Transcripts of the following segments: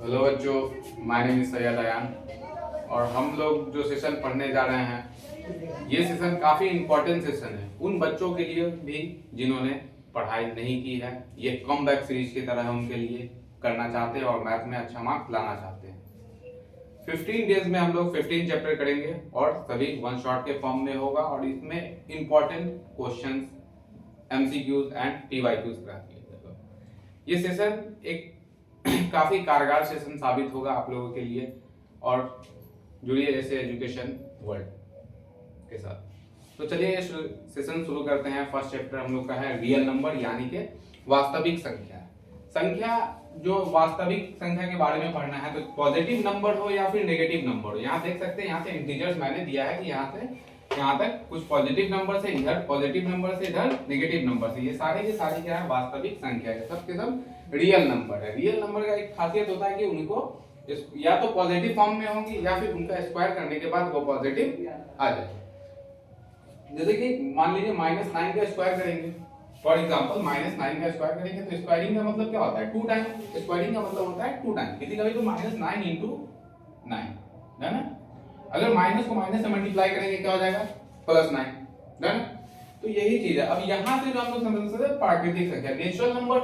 Hello बच्चों, my name is Syed Ayaan और हम लोग जो सेशन पढ़ने जा रहे हैं ये सेशन काफ़ी इम्पोर्टेंट सेशन है उन बच्चों के लिए भी जिन्होंने पढ़ाई नहीं की है। ये कम बैक सीरीज की तरह है उनके लिए, करना चाहते हैं और मैथ में अच्छा मार्क्स लाना चाहते हैं। 15 डेज में हम लोग 15 चैप्टर करेंगे और सभी वन शॉट के फॉर्म में होगा और इसमें important questions, MCQs and PYQs करा दिया जाएगा। ये सेशन एक काफी कारगर सेशन साबित होगा आप लोगों के लिए और जुड़िए ऐसे एजुकेशन वर्ल्ड के साथ। तो चलिए सेशन शुरू करते हैं। फर्स्ट चैप्टर हम लोग का है रियल नंबर यानी कि वास्तविक संख्या। संख्या जो वास्तविक संख्या के बारे में पढ़ना है तो पॉजिटिव नंबर हो या फिर नेगेटिव नंबर हो। यहाँ देख सकते हैं, यहाँ से इंटीजर्स मैंने दिया है कि यहाँ से यहाँ तक कुछ पॉजिटिव नंबर से इधर, पॉजिटिव नंबर से इधर, नेगेटिव नंबर से, ये सारे के सारे क्या है वास्तविक संख्या है, सब के सब रियल नंबर है। रियल नंबर का एक खासियत होता है कि उनको या तो पॉजिटिव फॉर्म में होंगी या फिर उनका स्क्वायर करने के बाद वो पॉजिटिव आ जाए। जैसे कि मान लीजिए -9 का स्क्वायर करेंगे, फॉर एग्जांपल -9 का स्क्वायर करेंगे तो स्क्वायरिंग का मतलब क्या होता है 2 टाइम। स्क्वायरिंग का मतलब होता है 2 टाइम। किसी का भी तो -9 × 9 है ना। अगर माइनस को माइनस से मल्टीप्लाई करेंगे क्या हो जाएगा +9 है ना। तो यही चीज है। अब यहाँ से जो हम लोग समझ सकते हैं प्राकृतिक संख्या, नेचुरल नंबर।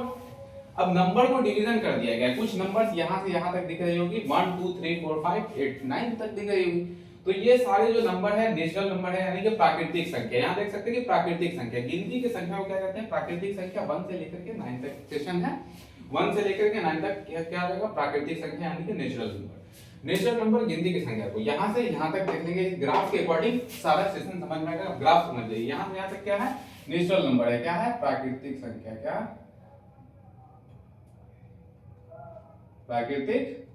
अब नंबर को डिवीजन कर दिया गया, कुछ नंबर्स यहाँ से यहाँ तक दिख रही होगी, 1 2 3 4 5 8 9 तक दिख रही होगी। तो ये सारे जो नंबर है नेचुरल नंबर है यानी कि प्राकृतिक संख्या। यहाँ देख सकते हैं कि प्राकृतिक संख्या, गिनती की संख्या को क्या कहते हैं प्राकृतिक संख्या। 1 से लेकर के 9 तक सेशन है, 1 से लेकर के 9 तक क्या आ जाएगा प्राकृतिक संख्या यानी कि नेचुरल नंबर। नेचुरल नंबर गिनती की संख्या को यहाँ से यहाँ तक देख लेंगे, ग्राफ के अकॉर्डिंग सारा सेशन समझ में आएगा। ग्राफ समझ लीजिए, यहाँ से यहाँ तक क्या है नेचुरल नंबर है, क्या है प्राकृतिक संख्या, क्या प्राकृतिक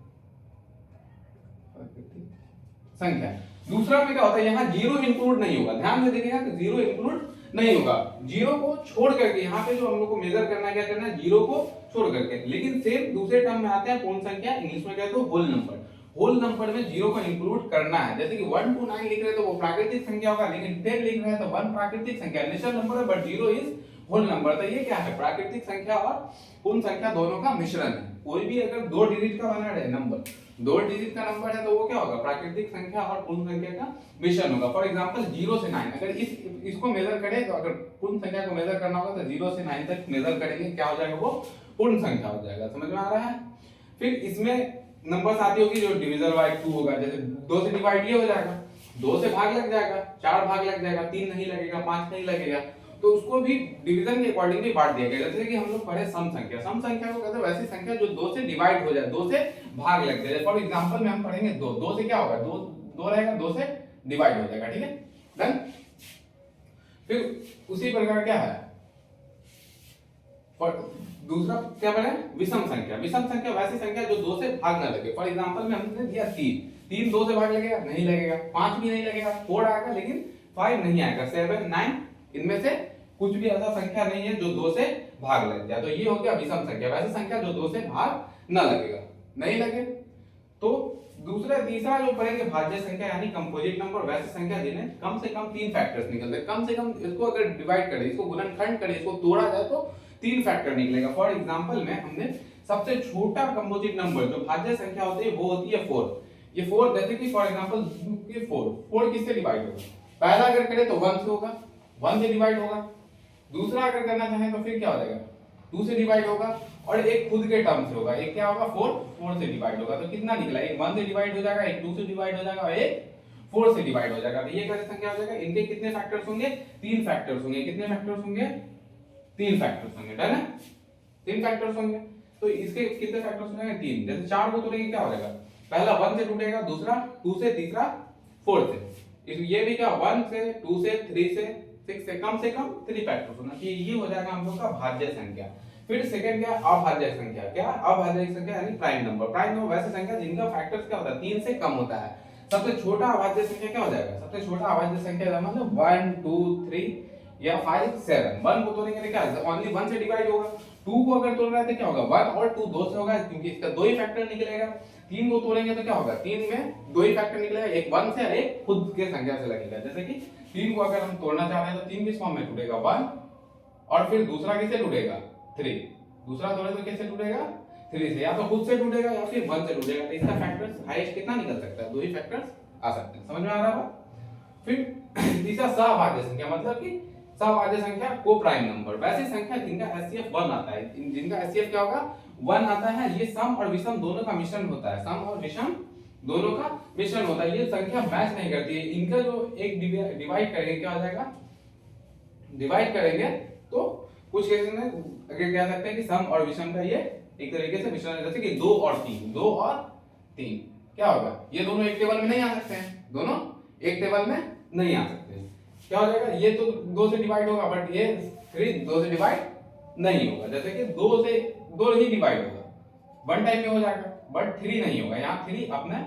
संख्या। दूसरा में क्या होता है यहाँ जीरो इंक्लूड नहीं होगा, ध्यान से देखिएगा तो जीरो इंक्लूड नहीं होगा। जीरो को छोड़ करके यहाँ पे जो हम लोग को मेजर करना है क्या करना है जीरो को छोड़ करके। लेकिन सेम दूसरे टर्म में आते हैं कौन संख्या, इंग्लिश में कहते हैं होल नंबर। होल नंबर में जीरो को इंक्लूड करना है। जैसे कि 1 to 9 लिख रहे हैं तो वो प्राकृतिक संख्या होगा, लेकिन 10 लिख रहे हैं तो 1 प्राकृतिक संख्या, नेचुरल नंबर है but zero is whole number. तो ये क्या है प्राकृतिक संख्या और पूर्ण संख्या दोनों का मिश्रण है। कोई भी अगर 2 डिजिट का बना है नंबर, 2 डिजिट का नंबर है तो वो क्या होगा प्राकृतिक संख्या और पूर्ण संख्या का मिश्रण होगा। फॉर एग्जांपल 0 से 9, अगर इसको मेजर करें तो अगर पूर्ण संख्या को मेजर करना होगा तो 0 से 9 तक मेजर करेंगे, क्या हो जाएगा वो पूर्ण संख्या हो जाएगा। समझ में आ रहा है। फिर इसमें नंबर्स आती होगी जो डिविजन बाय 2 होगा, जैसे 2 से डिवाइड ये हो जाएगा, 2 से भाग लग जाएगा, 4 भाग लग जाएगा, 3 नहीं लगेगा, 5 नहीं लगेगा, तो उसको भी डिवीजन के अकॉर्डिंग भी बांट दिया गया। जैसे कि हम लोग पढ़े सम संख्या, सम संख्या को कहते हैं वैसी संख्या जो 2 से डिवाइड हो जाए, 2 से भाग लग जाए। फॉर एग्जांपल में हम पढ़ेंगे 2 से क्या होगा 2 रहेगा, 2 से डिवाइड हो जाएगा, ठीक है डन। फिर उसी प्रकार क्या है दूसरा क्या पढ़े विषम संख्या। विषम संख्या वैसी संख्या जो 2 से भाग ना लगे। फॉर एग्जांपल में हमने दिया 3 2 से भाग लगेगा नहीं लगेगा, 5 भी नहीं लगेगा, 4 आएगा लेकिन 5 नहीं आएगा, 7 9 इनमें से कुछ भी ऐसा संख्या नहीं है जो 2 से भाग लग जाए। तो ये हो गया विषम संख्या, वैसी संख्या जो 2 से भाग ना लगेगा, नहीं लगे। तो दूसरा तीसरा जो पढ़ेंगे भाज्य संख्या यानी कंपोजिट नंबर, वैसी संख्या जिन्हें कम से कम 3 फैक्टर्स निकलते हैं। कम से कम इसको अगर डिवाइड करें, इसको गुणनखंड करें, इसको तोड़ा जाए तो 3 फैक्टर निकलेगा। फॉर एग्जांपल में हमने सबसे छोटा कंपोजिट नंबर जो भाज्य संख्या होती है वो होती है 4। ये 4 जैसे कि फॉर एग्जांपल ये 4 किससे डिवाइड होगा, पहला अगर करें तो 1 से होगा, 1 से डिवाइड होगा। दूसरा अगर करना चाहें तो फिर क्या हो जाएगा 2 से डिवाइड होगा, और एक खुद के टर्म से होगा, एक क्या होगा 4 से डिवाइड होगा। तो कितना निकला, एक 1 से डिवाइड हो जाएगा, एक 2 से डिवाइड हो जाएगा और एक 4 से डिवाइड हो जाएगा। तो ये कैसे संख्या हो जाएगा, इनके कितने फैक्टर्स होंगे 3 फैक्टर्स होंगे। कितने फैक्टर्स होंगे 3 फैक्टर्स होंगे, है ना 3 फैक्टर्स होंगे। तो इसके कितने फैक्टर्स होंगे 3। जैसे 4 को तोड़ेंगे क्या हो जाएगा, पहला 1 से टूटेगा, दूसरा 2 से, तीसरा 4 से। ये भी क्या 1 से 2 से 3 से 6 से कम 3 फैक्टर्स होना चाहिए। ये हो जाएगा हम लोग का भाज्य संख्या। फिर सेकंड क्या अभाज्य संख्या, क्या अभाज्य संख्या यानी प्राइम नंबर। प्राइम नंबर वैसे संख्या जिनका फैक्टर्स क्या होता है 3 से कम होता है। सबसे छोटा अभाज्य संख्या क्या हो जाएगा, सबसे छोटा अभाज्य संख्या मतलब 1 2 3 या 5 7। 1 को तोड़ेंगे तो क्या ओनली 1 से डिवाइड होगा, 2 को अगर तोड़ रहे हैं तो क्या होगा 1 और 2 2 से होगा क्योंकि इसका 2 ही फैक्टर निकलेगा। 3 को तोड़ेंगे तो क्या होगा 3 में 2 ही फैक्टर निकलेगा, एक 1 से और एक खुद के संख्या से लगेगा। जैसे कि 3 को अगर हम तोड़ना चाह रहे हैं तो 3 किस फॉर्म में टूटेगा 1 और फिर दूसरा किससे टूटेगा 3, दूसरा तोड़े तो कैसे टूटेगा 3 से, या तो खुद से टूटेगा या फिर 1 से टूटेगा। तो इसका फैक्टर्स हाईएस्ट कितना निकल सकता है, 2 ही फैक्टर्स आ सकते हैं। समझ में आ रहा है? फिर तीसरा सहभाज्य संख्या, मतलब कि सहभाज्य संख्या को प्राइम नंबर, वैसी संख्या जिनका एचसीएफ 1 आता है। जिनका एचसीएफ क्या होगा, 1 आता है। ये सम और विषम दोनों का मिश्रण होता है, सम और विषम दोनों का मिश्रण होता है। ये संख्या मैच नहीं करती है। इनका जो एक डिवाइड करेंगे क्या हो जाएगा, डिवाइड करेंगे तो कुछ केस में अगर कह सकते हैं कि सम और विषम का ये एक तरीके से मिश्रण है। जैसे कि 2 और 3, 2 और 3 क्या होगा, ये दोनों एक टेबल में नहीं आ सकते हैं, दोनों एक टेबल में नहीं आ सकते हैं। क्या हो जाएगा, ये तो 2 से डिवाइड होगा, बट ये 3 2 से डिवाइड नहीं होगा। जैसे कि 2 से 2 ही डिवाइड होगा, 1 टाइम में हो जाएगा, बट 3 नहीं होगा। यहाँ 3 अपना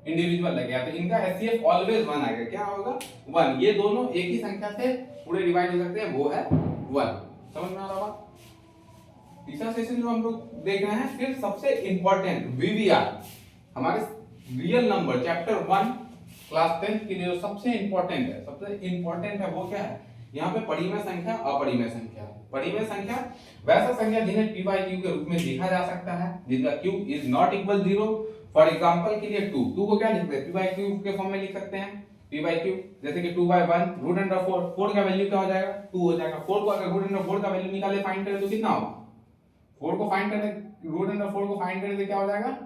इंडिविजुअल लगेगा, तो इनका एचसीएफ ऑलवेज 1 आएगा। क्या होगा, 1। ये दोनों एक ही संख्या से पूरे डिवाइड हो सकते हैं, वो है 1। समझ में आ रहा है? तीसरा सेशन जो हम लोग देख रहे हैं, फिर सबसे इंपॉर्टेंट वीवीआर, हमारे रियल नंबर चैप्टर 1 क्लास 10 के लिए जो सबसे इंपॉर्टेंट है, सबसे इंपॉर्टेंट है वो क्या है, यहाँ पे परिमेय संख्या, अपरिमेय संख्या। परिमेय संख्या वैसा संख्या जिन्हें p by q के रूप में लिखा जा सकता है, जिनका q is not equal 0। For example के लिए 2 को क्या लिखते हैं, p by q के फॉर्म में लिख सकते हैं, p by q। जैसे कि 2 by 1 रूट अंडर 4, 4 का वैल्यू क्या हो जाएगा, 2 हो जाएगा। 4 को अगर रूट अंडर 4 का वैल्यू निकाले, फाइंड करें तो कितना होगा, 4 को फाइंड करें, रूट अंडर 4 को फाइंड करें तो क्या हो जाएगा,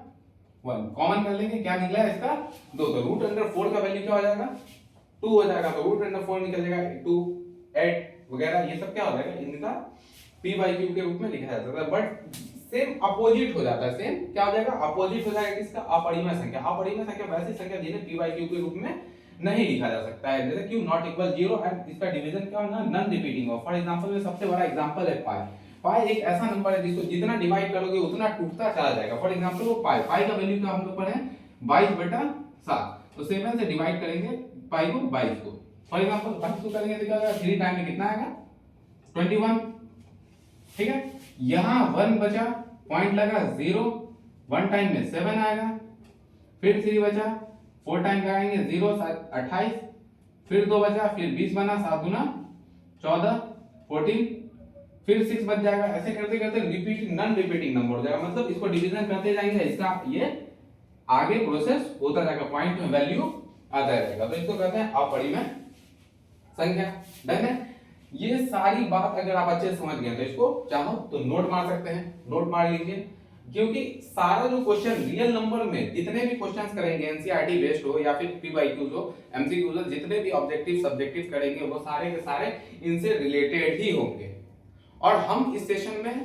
1। कॉमन कर लेंगे, क्या निकला है इसका 2, तो रूट अंडर 4 का वैल्यू क्या हो जाएगा, 2 हो जाएगा। तो रूट अंडर 4 निकल जाएगा 2, 8 वगैरह, ये सब क्या हो जाएगा, इनका p by q के रूप में लिखा जा सकता है। बट सेम अपोजिट हो जाता है, सेम क्या हो जाएगा, अपोजिट हो जाएगा किसका, अपरिमेय संख्या। अपरिमेय संख्या वैसी संख्या जिन्हें p by q के रूप में नहीं लिखा जा सकता है, जैसे q नॉट इक्वल 0 एंड इसका डिवीजन क्या होना, नॉन रिपीटिंग हो। फॉर एग्जांपल में सबसे बड़ा एग्जांपल है पाई। पाई एक ऐसा नंबर है जिसको जितना डिवाइड करोगे उतना टूटता चला जाएगा। फॉर एग्जांपल वो पाई, पाई का वैल्यू क्या हम लोग पढ़े 22/7, तो 7 से डिवाइड करेंगे पाई को 22 को। फॉर एग्जांपल 22 को करेंगे तो क्या होगा, 3 टाइम में कितना आएगा, 21। ठीक है, यहां 1 बचा, पॉइंट लगा 0, 1 टाइम में 7 आएगा, फिर 3 बचा, 4 टाइम लगाएंगे 0 28, फिर 2 बचा, फिर 20 बना, 7 गुना 14 14, फिर 6 बच जाएगा। ऐसे करते करते रिपीट नॉन रिपीटिंग नंबर हो जाएगा, मतलब इसको डिवीजन करते जाएंगे, इसका ये आगे प्रोसेस होता जाएगा, पॉइंट में वैल्यू आता रहेगा। तो इसको कहते हैं अपरिमेय संख्या। डन है, ये सारी बात अगर आप अच्छे से समझ गए तो इसको चाहो तो नोट मार सकते हैं, नोट मार लीजिए, क्योंकि सारा जो क्वेश्चन रियल नंबर में जितने भी क्वेश्चंस करेंगे, एनसीईआरटी बेस्ड हो या फिर p by q हो, एमसीक्यू हो, जितने भी ऑब्जेक्टिव सब्जेक्टिव करेंगे वो सारे के सारे इनसे रिलेटेड ही होंगे। और हम इस सेशन में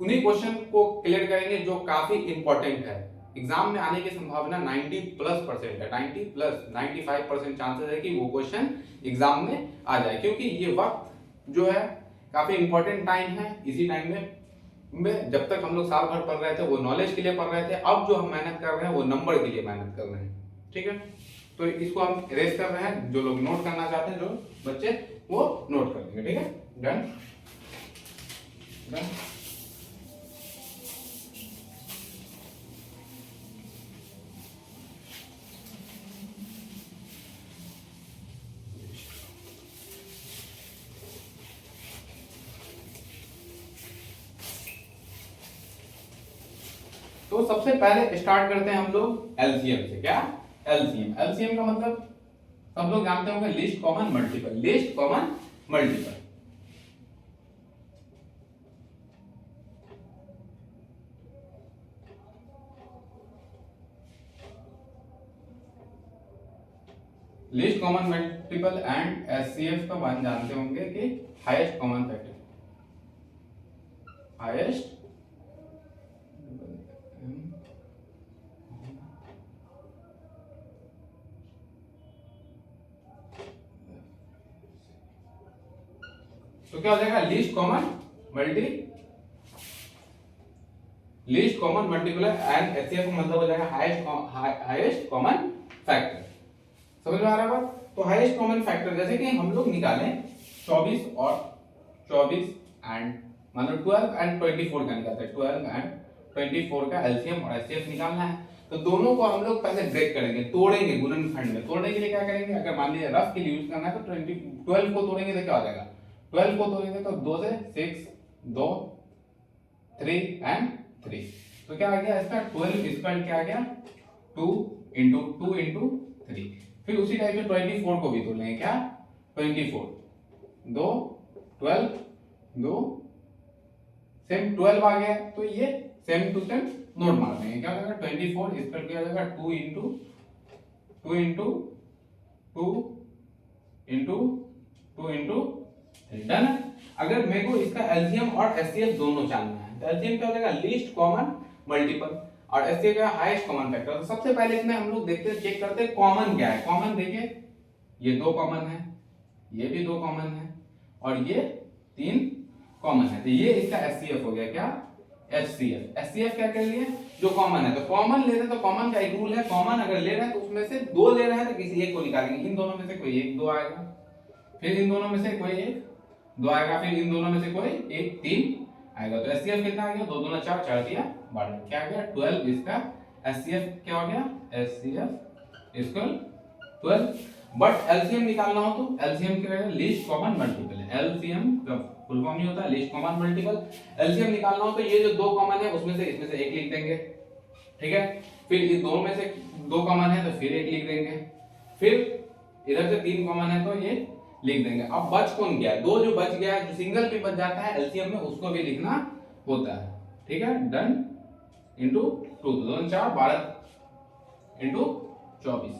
उन्हीं क्वेश्चन को क्लियर करेंगे जो काफी इंपॉर्टेंट है, एग्जाम में आने की संभावना 90+% है, 90+95% चांसेस है कि वो क्वेश्चन एग्जाम में आ जाए, क्योंकि ये वक्त जो है काफी इंपॉर्टेंट टाइम है। इसी टाइम में जब तक हम लोग साल भर पढ़ रहे थे वो नॉलेज के लिए पढ़ रहे थे, अब जो हम मेहनत कर रहे हैं वो नंबर के लिए मेहनत कर रहे हैं। ठीक है, तो इसको हम इरेज कर रहे हैं, जो लोग नोट करना चाहते हैं, जो बच्चे वो नोट कर लेंगे। ठीक है, डन डन। तो सबसे पहले स्टार्ट करते हैं हम लोग एलसीएम से। क्या एलसीएम, एलसीएम का मतलब सब लोग जानते होंगे, list common multiple, list common multiple. List common multiple and HCF का वन जानते होंगे कि हाईएस्ट कॉमन फैक्टर, हाईएस्ट तो क्या हो जाएगा, list common multiple and HCF का मतलब हो जाएगा हाईएस्ट कॉमन फैक्टर। समझ में आ रहा है बात? तो हाईएस्ट कॉमन फैक्टर जैसे कि हम लोग निकालें 24 और 24 एंड मतलब 12 एंड 24 का निकालते हैं, 12 एंड 24 का एलसीएम और एचसीएफ निकालना है। तो दोनों को हम लोग पहले ब्रेक करेंगे, तोड़ेंगे गुणनखंड में। तोड़ने के लिए क्या करेंगे, अगर मान लीजिए रफ के लिए यूज करना है तो 12 को तोड़ेंगे तो क्या हो जाएगा, 12 को तोड़ेंगे तो 2 से 6 2 3 एंड 3। तो क्या आ गया इसका 12 स्क्वायर क्या आ गया 2 इंटू 3। फिर उसी टाइप से 24 को भी तो लेंगे क्या 24 दो 12 दो सेम 12 आ गया, तो ये सेम टू सेम नोट मार देंगे। क्या हो जाएगा 24 स्क्वायर क्या हो जाएगा 2 into 2 into 2 into 2 into 3। Done. अगर मेरे को इसका एलसीएम और एचसीएफ दोनों जानना है तो एलसीएम क्या हो जाएगा लीस्ट कॉमन मल्टीपल और एचसीएफ क्या हाईएस्ट कॉमन फैक्टर। तो सबसे पहले इसमें हम लोग देखते हैं चेक करते हैं कॉमन क्या है। कॉमन देखिए ये 2 कॉमन है, ये भी 2 कॉमन है और ये 3 कॉमन है, तो ये इसका एचसीएफ हो गया क्या एचसीएफ। एचसीएफ क्या कर लिए जो कॉमन है, तो कॉमन ले रहे तो कॉमन का एक रूल है, कॉमन अगर ले रहे हैं तो उसमें से 2 ले रहे हैं तो किसी एक को निकालेंगे। इन दोनों में से कोई एक 2 आएगा, फिर इन दोनों में से कोई एक 2 आएगा, फिर इन दोनों में से कोई एक 3 आएगा। तो एचसीएफ कितना आ गया 2 दूना 4 4 दिया 12 क्या आ गया 12। इसका एचसीएफ क्या हो गया एचसीएफ इक्वल 12। बट एलसीएम निकालना हो तो एलसीएम क्या है लीस्ट कॉमन मल्टीपल है। एलसीएम का फुल फॉर्म नहीं होता लीस्ट कॉमन मल्टीपल। एलसीएम निकालना हो तो ये जो 2 कॉमन है उसमें से इसमें से एक लिख देंगे, ठीक है। फिर इस दोनों में से 2 कॉमन है तो फिर एक लिख देंगे, फिर इधर से 3 कॉमन है तो ये लिख देंगे। अब बच कौन गया 2 जो बच गया है जो सिंगल पे बच जाता है एलसीएम में उसको भी लिखना होता है, ठीक है। Done into 2 2 4 12 into 24।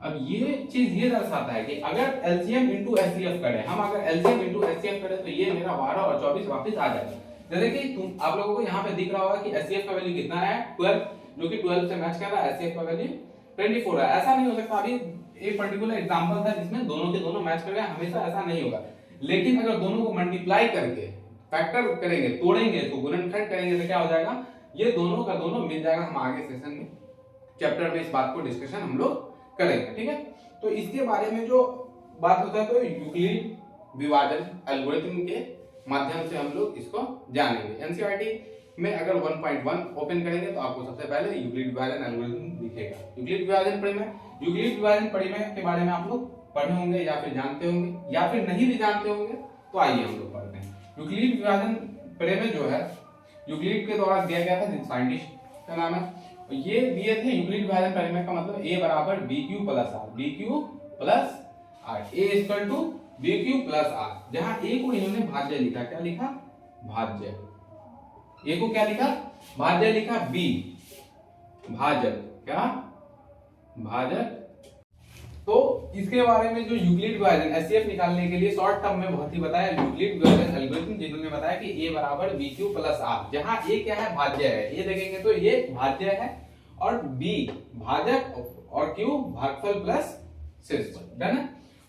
अब ये चीज ये दर्शाता है कि अगर एलसीएम इंटू एचसीएफ करें हम, अगर एलसीएम इंटू एचसीएफ करें तो ये मेरा 12 और 24 वापस आ जाएगा। जैसे कि तुम आप लोगों को यहाँ पे दिख रहा होगा कि एचसीएफ का वैल्यू कितना है 12, जो कि 12 से मैच कर रहा है। एचसीएफ का वैल्यू 24 है। ऐसा नहीं हो सकता, अभी एक पर्टिकुलर एग्जांपल था जिसमें दोनों के दोनों मैच कर गए, हमेशा ऐसा नहीं होगा। लेकिन अगर दोनों को मल्टीप्लाई करके फैक्टर करेंगे, तोड़ेंगे तो गुणनखंड करेंगे तो क्या हो जाएगा ये दोनों का दोनों मिल जाएगा। हम आगे सेशन में चैप्टर में इस बात को डिस्कशन हम लोग करेंगे, ठीक है। तो इसके बारे में जो बात होता है तो यूक्लिड विभाजन एल्गोरिथम के माध्यम से हम लोग इसको जानेंगे। एनसीईआरटी में अगर 1.1 ओपन करेंगे तो आपको सबसे पहले यूक्लिड विभाजन एल्गोरिथम दिखेगा। यूक्लिड विभाजन परिमेय, यूक्लिड विभाजन परिमेय के बारे में आप लोग पढ़े होंगे या फिर जानते होंगे या फिर नहीं भी जानते होंगे, तो आइए हम लोग पढ़ते हैं। यूक्लिड विभाजन परिमेय जो है यूक्लिड के द्वारा दिया गया था, साइंटिस्ट का नाम है। ये दिए थे यूक्लिड विभाजन परिमेय का मतलब a बराबर bq plus r, bq plus r, a equal to bq plus r। जहां a को इन्होंने भाज्य लिखा, क्या लिखा भाज्य, a को क्या लिखा भाज्य लिखा, b भाजक, क्या भाजक। तो इसके बारे में जो यूक्लिड विभाजन एचसीएफ निकालने के लिए शॉर्ट टर्म में बहुत ही बताया यूक्लिड विभाजन एल्गोरिथम, जिन्होंने बताया कि a बराबर bq प्लस r। जहां a क्या है भाज्य है, a देखेंगे तो ये भाज्य है और b भाजक और q भागफल प्लस शेषफल। डन है।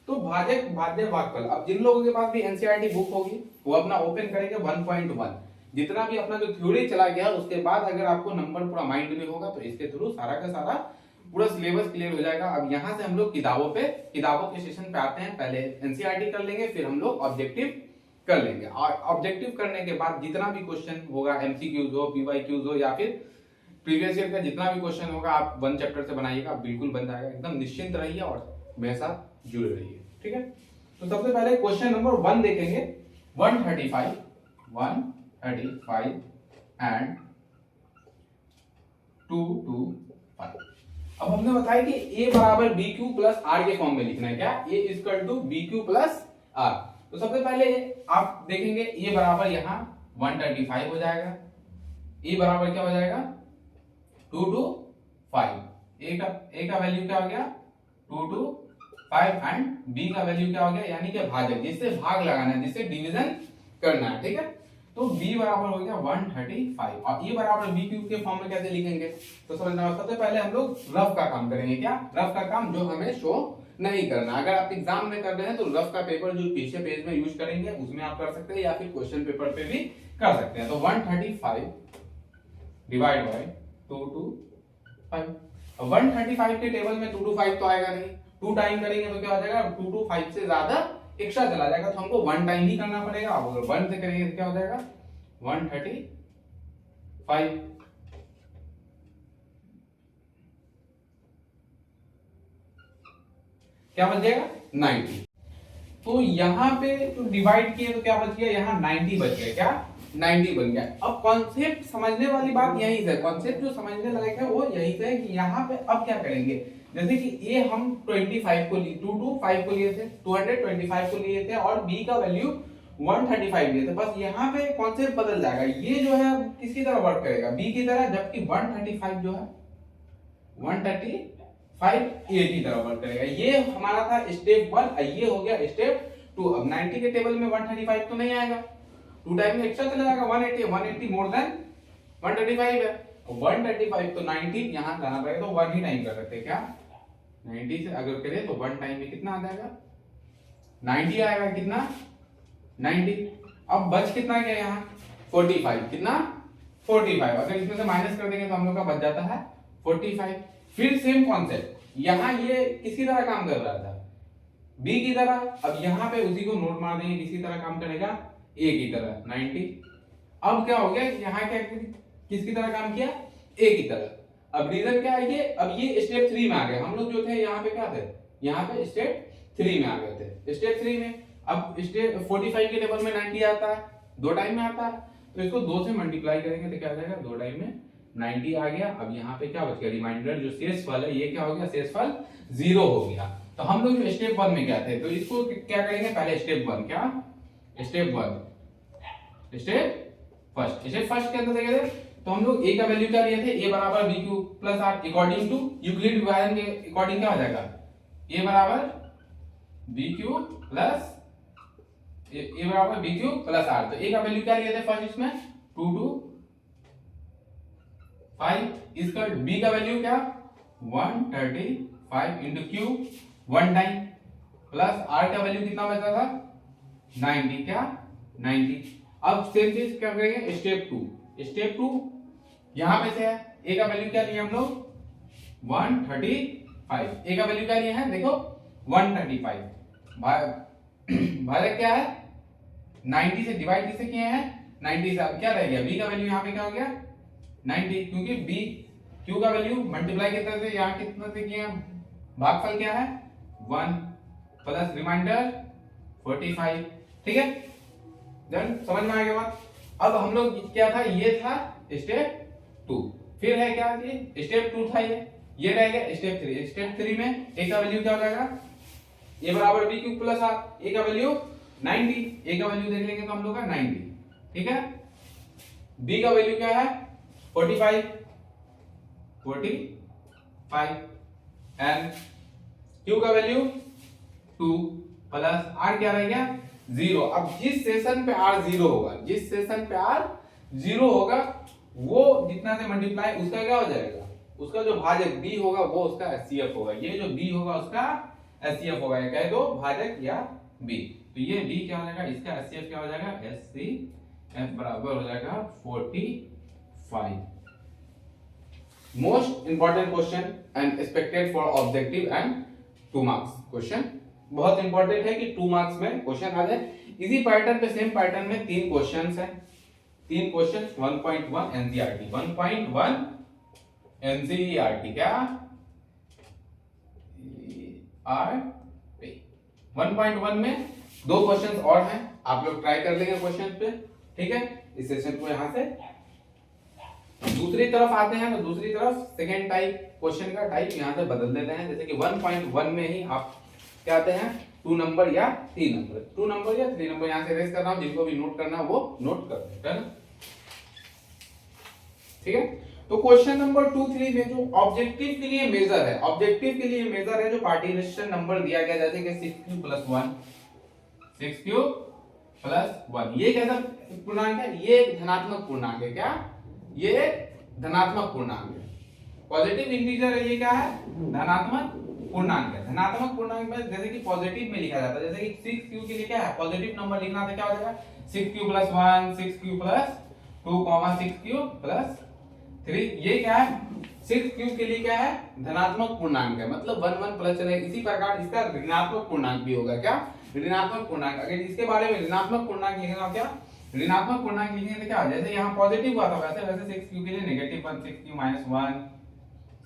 तो भाजक भाज्य भागफल, अब जिन लोगों के पास भी एनसीईआरटी बुक होगी वो अपना ओपन करेंगे 1.1, जितना भी अपना जो थ्योरी चला गया उसके बाद अगर आपको नंबर पूरा माइंड में होगा तो इसके थ्रू सारा का सारा पूरा सिलेबस क्लियर हो जाएगा। अब यहाँ से हम लोग किताबों के सेशन पे आते हैं। पहले एनसीईआरटी कर लेंगे, फिर हम लोग ऑब्जेक्टिव कर लेंगे और ऑब्जेक्टिव करने के बाद जितना भी क्वेश्चन होगा एमसीक्यूज हो, पीवाईक्यूज हो या फिर प्रीवियस ईयर का जितना भी क्वेश्चन होगा आप 1 चैप्टर से बनाइएगा, बिल्कुल बन जाएगा। एकदम निश्चिंत रहिए और मेरे साथ जुड़े रहिए, ठीक है। तो सबसे पहले क्वेश्चन नंबर 1 देखेंगे, 135 एंड 225। अब हमने बताया कि a बराबर bq प्लस r के फॉर्म में लिखना है, क्या a equal to bq plus r। तो सबसे पहले आप देखेंगे a बराबर यहाँ 135 हो जाएगा, a बराबर क्या हो जाएगा 2 to 5, a का वैल्यू क्या हो गया 2 to 5 एंड b का वैल्यू क्या हो गया यानी कि भाजक, जिससे भाग लगाना है, जिससे डिवीजन करना है, ठीक है। तो b बराबर हो गया 135 और e बराबर bq के फॉर्म में कैसे लिखेंगे तो समझना। सबसे पहले हम लोग रफ का काम करेंगे, क्या रफ का काम जो हमें शो नहीं करना। अगर आप एग्जाम में कर रहे हैं तो रफ का पेपर जो पीछे पेज में यूज करेंगे उसमें आप कर सकते हैं या फिर क्वेश्चन पेपर पे भी कर सकते हैं। तो 135 डिवाइड बाय 2 to 5। 135 के टेबल में 2 to 5 तो आएगा नहीं, 2 टाइम करेंगे तो क्या हो जाएगा 2 to 5 से ज्यादा एक्स्ट्रा चला जाएगा, तो हमको 1 टाइम ही करना पड़ेगा। अब अगर 1 से करेंगे तो क्या हो जाएगा 135, क्या बच जाएगा 90। तो यहाँ पे तो डिवाइड किए तो क्या बच गया यहाँ 90 बच गया, क्या 90 बन गया। अब कॉन्सेप्ट समझने वाली बात यहीं से, कॉन्सेप्ट जो समझने लायक है वो यहीं से है कि यहाँ पे अब क्या करेंगे, जैसे कि ये हम 25 को लिए 225 को लिए थे, 225 को लिए थे और b का वैल्यू 135 लिए थे। बस यहाँ पे कॉन्सेप्ट बदल जाएगा, ये जो है किसकी तरह वर्क करेगा, b की तरह, जबकि 135 जो है 135 a की तरह वर्क करेगा। ये हमारा था स्टेप 1, ये हो गया स्टेप 2। अब 90 के टेबल में 135 तो नहीं आएगा, 2 टाइम में एक्स्ट्रा चला जाएगा, 180 मोर देन 135 है, 135 तो 90 यहाँ लाना पड़ेगा, तो 1 ही टाइम कर सकते हैं क्या, 90 से अगर करें तो 1 टाइम में कितना आ जाएगा, 90 आएगा, कितना 90। अब बच कितना गया यहाँ 45, कितना 45, अगर इसमें से माइनस कर देंगे तो हम लोग का बच जाता है 45। फिर सेम कॉन्सेप्ट, यहाँ ये किसी तरह काम कर रहा था b की तरह, अब यहाँ पे उसी को नोट मार देंगे, किसी तरह काम करेगा a की तरह 90। अब क्या हो गया, यहाँ क्या किसकी तरह काम किया, a की तरह। अब रीजन क्या है, अब ये स्टेप 3 में आ गए, हम लोग जो थे यहाँ पे क्या थे, यहाँ पे स्टेप 3 में आ गए थे। स्टेप 3 में अब स्टेप 45 के टेबल में 90 आता है, 2 टाइम में आता है, तो इसको 2 से मल्टीप्लाई करेंगे तो क्या आ जाएगा, 2 टाइम में 90 आ गया। अब यहाँ पे क्या बच गया, रिमाइंडर जो शेषफल है ये क्या हो गया, शेषफल 0 हो गया। तो हम लोग जो स्टेप 1 में क्या थे, तो इसको क्या करेंगे, पहले स्टेप 1, क्या स्टेप 1, स्टेप फर्स्ट के अंदर देखें तो हम लोग a का वैल्यू क्या लिए थे, a बराबर b cube plus r, according to Euclid विभाजन के अकॉर्डिंग क्या हो जाएगा, a बराबर b क्यूब प्लस a बराबर b क्यूब प्लस r। तो a का वैल्यू क्या लिए थे फर्स्ट इसमें 2 2 5, इसका b का वैल्यू क्या 135 into cube 1 time, plus r का वैल्यू कितना बचा था 90, क्या 90। अब सेम चीज क्या करेंगे, स्टेप 2, स्टेप 2 यहां पे से है, a का वैल्यू क्या लिए हम लोग 135, a का वैल्यू क्या लिए हैं देखो 135, भाजक क्या है 90 से डिवाइड किसे किए हैं 90 से। अब क्या रह गया, b का वैल्यू यहाँ पे क्या हो गया 90, क्योंकि b q का वैल्यू मल्टीप्लाई कितने से यहाँ कितने से किए हैं, भागफल क्या है 1 प्लस रिमाइंडर 45, ठीक है, देन समझ में आ गया बात। अब हम लोग क्या था, ये था स्टेप 2, फिर है क्या, ये स्टेप 2 था, ये रह गया स्टेप 3। स्टेप 3 में a का वैल्यू क्या हो जाएगा, a बराबर b cube plus r, a का वैल्यू 90, a का वैल्यू देख लेंगे तो हम लोग का 90, ठीक है। b का वैल्यू क्या है 45 एंड q का वैल्यू 2 प्लस r क्या रह गया 0। अब जिस सेशन पे r 0 होगा, जिस सेशन पे r 0 होगा वो जितना से मल्टीप्लाई उसका क्या हो जाएगा, उसका जो भाजक b होगा वो उसका HCF होगा, ये जो b होगा उसका HCF होगा, ये कह दो भाजक या b। तो ये b क्या हो जाएगा, इसका HCF क्या हो जाएगा, HCF बराबर हो जाएगा 45। Most important question and expected for objective and 2 marks question, बहुत इंपॉर्टेंट है कि 2 मार्क्स में क्वेश्चन आ जाए। इसी पैटर्न पे सेम पैटर्न में 3 क्वेश्चंस हैं, 3 क्वेश्चन 1.1 एनसीईआरटी, 1.1 एनसीईआरटी क्या आरटी 1.1 में 2 क्वेश्चंस और हैं, आप लोग ट्राई कर लेंगे क्वेश्चन पे, ठीक है। इस सेशन को यहां से दूसरी तरफ आते हैं, तो दूसरी तरफ सेकेंड टाइप क्वेश्चन का टाइप यहां से बदल देते हैं, जैसे कि 1.1 में ही आप क्या आते हैं 2 नंबर या 3 नंबर, 2 नंबर या 3 नंबर यहां से रेस कर रहा हूं, जिनको भी नोट करना वो नोट कर सकते हैं, ठीक है। तो क्वेश्चन नंबर 2 3 में जो ऑब्जेक्टिव के लिए मेजर है, ऑब्जेक्टिव के लिए मेजर है जो पार्टीशन नंबर दिया गया, जैसे कि 6 + 1, 6 + 1, ये कैसा पूर्णांक है, ये एक धनात्मक पूर्णांक है, क्या ये धनात्मक पूर्णांक है, पॉजिटिव इंटीजर है, ये क्या है धनात्मक पूर्णांक है। धनात्मक पूर्णांक में जैसे कि पॉजिटिव में लिखा जाता है, जैसे कि 6q के लिए क्या है पॉजिटिव नंबर लिखना था, क्या हो जाएगा 6q + 1, 6q + 2, 6q + 3, ये क्या है 6q के लिए क्या है धनात्मक पूर्णांक है, मतलब 1 1 प्लस चलेगा। इसी प्रकार इसका ऋणात्मक पूर्णांक भी होगा, क्या ऋणात्मक पूर्णांक। अगर इसके बारे में ऋणात्मक पूर्णांक लिखना, क्या ऋणात्मक पूर्णांक लिखेंगे तो क्या, जैसे यहाँ पॉजिटिव हुआ था वैसे 6q के लिए नेगेटिव 1, 6q - 1,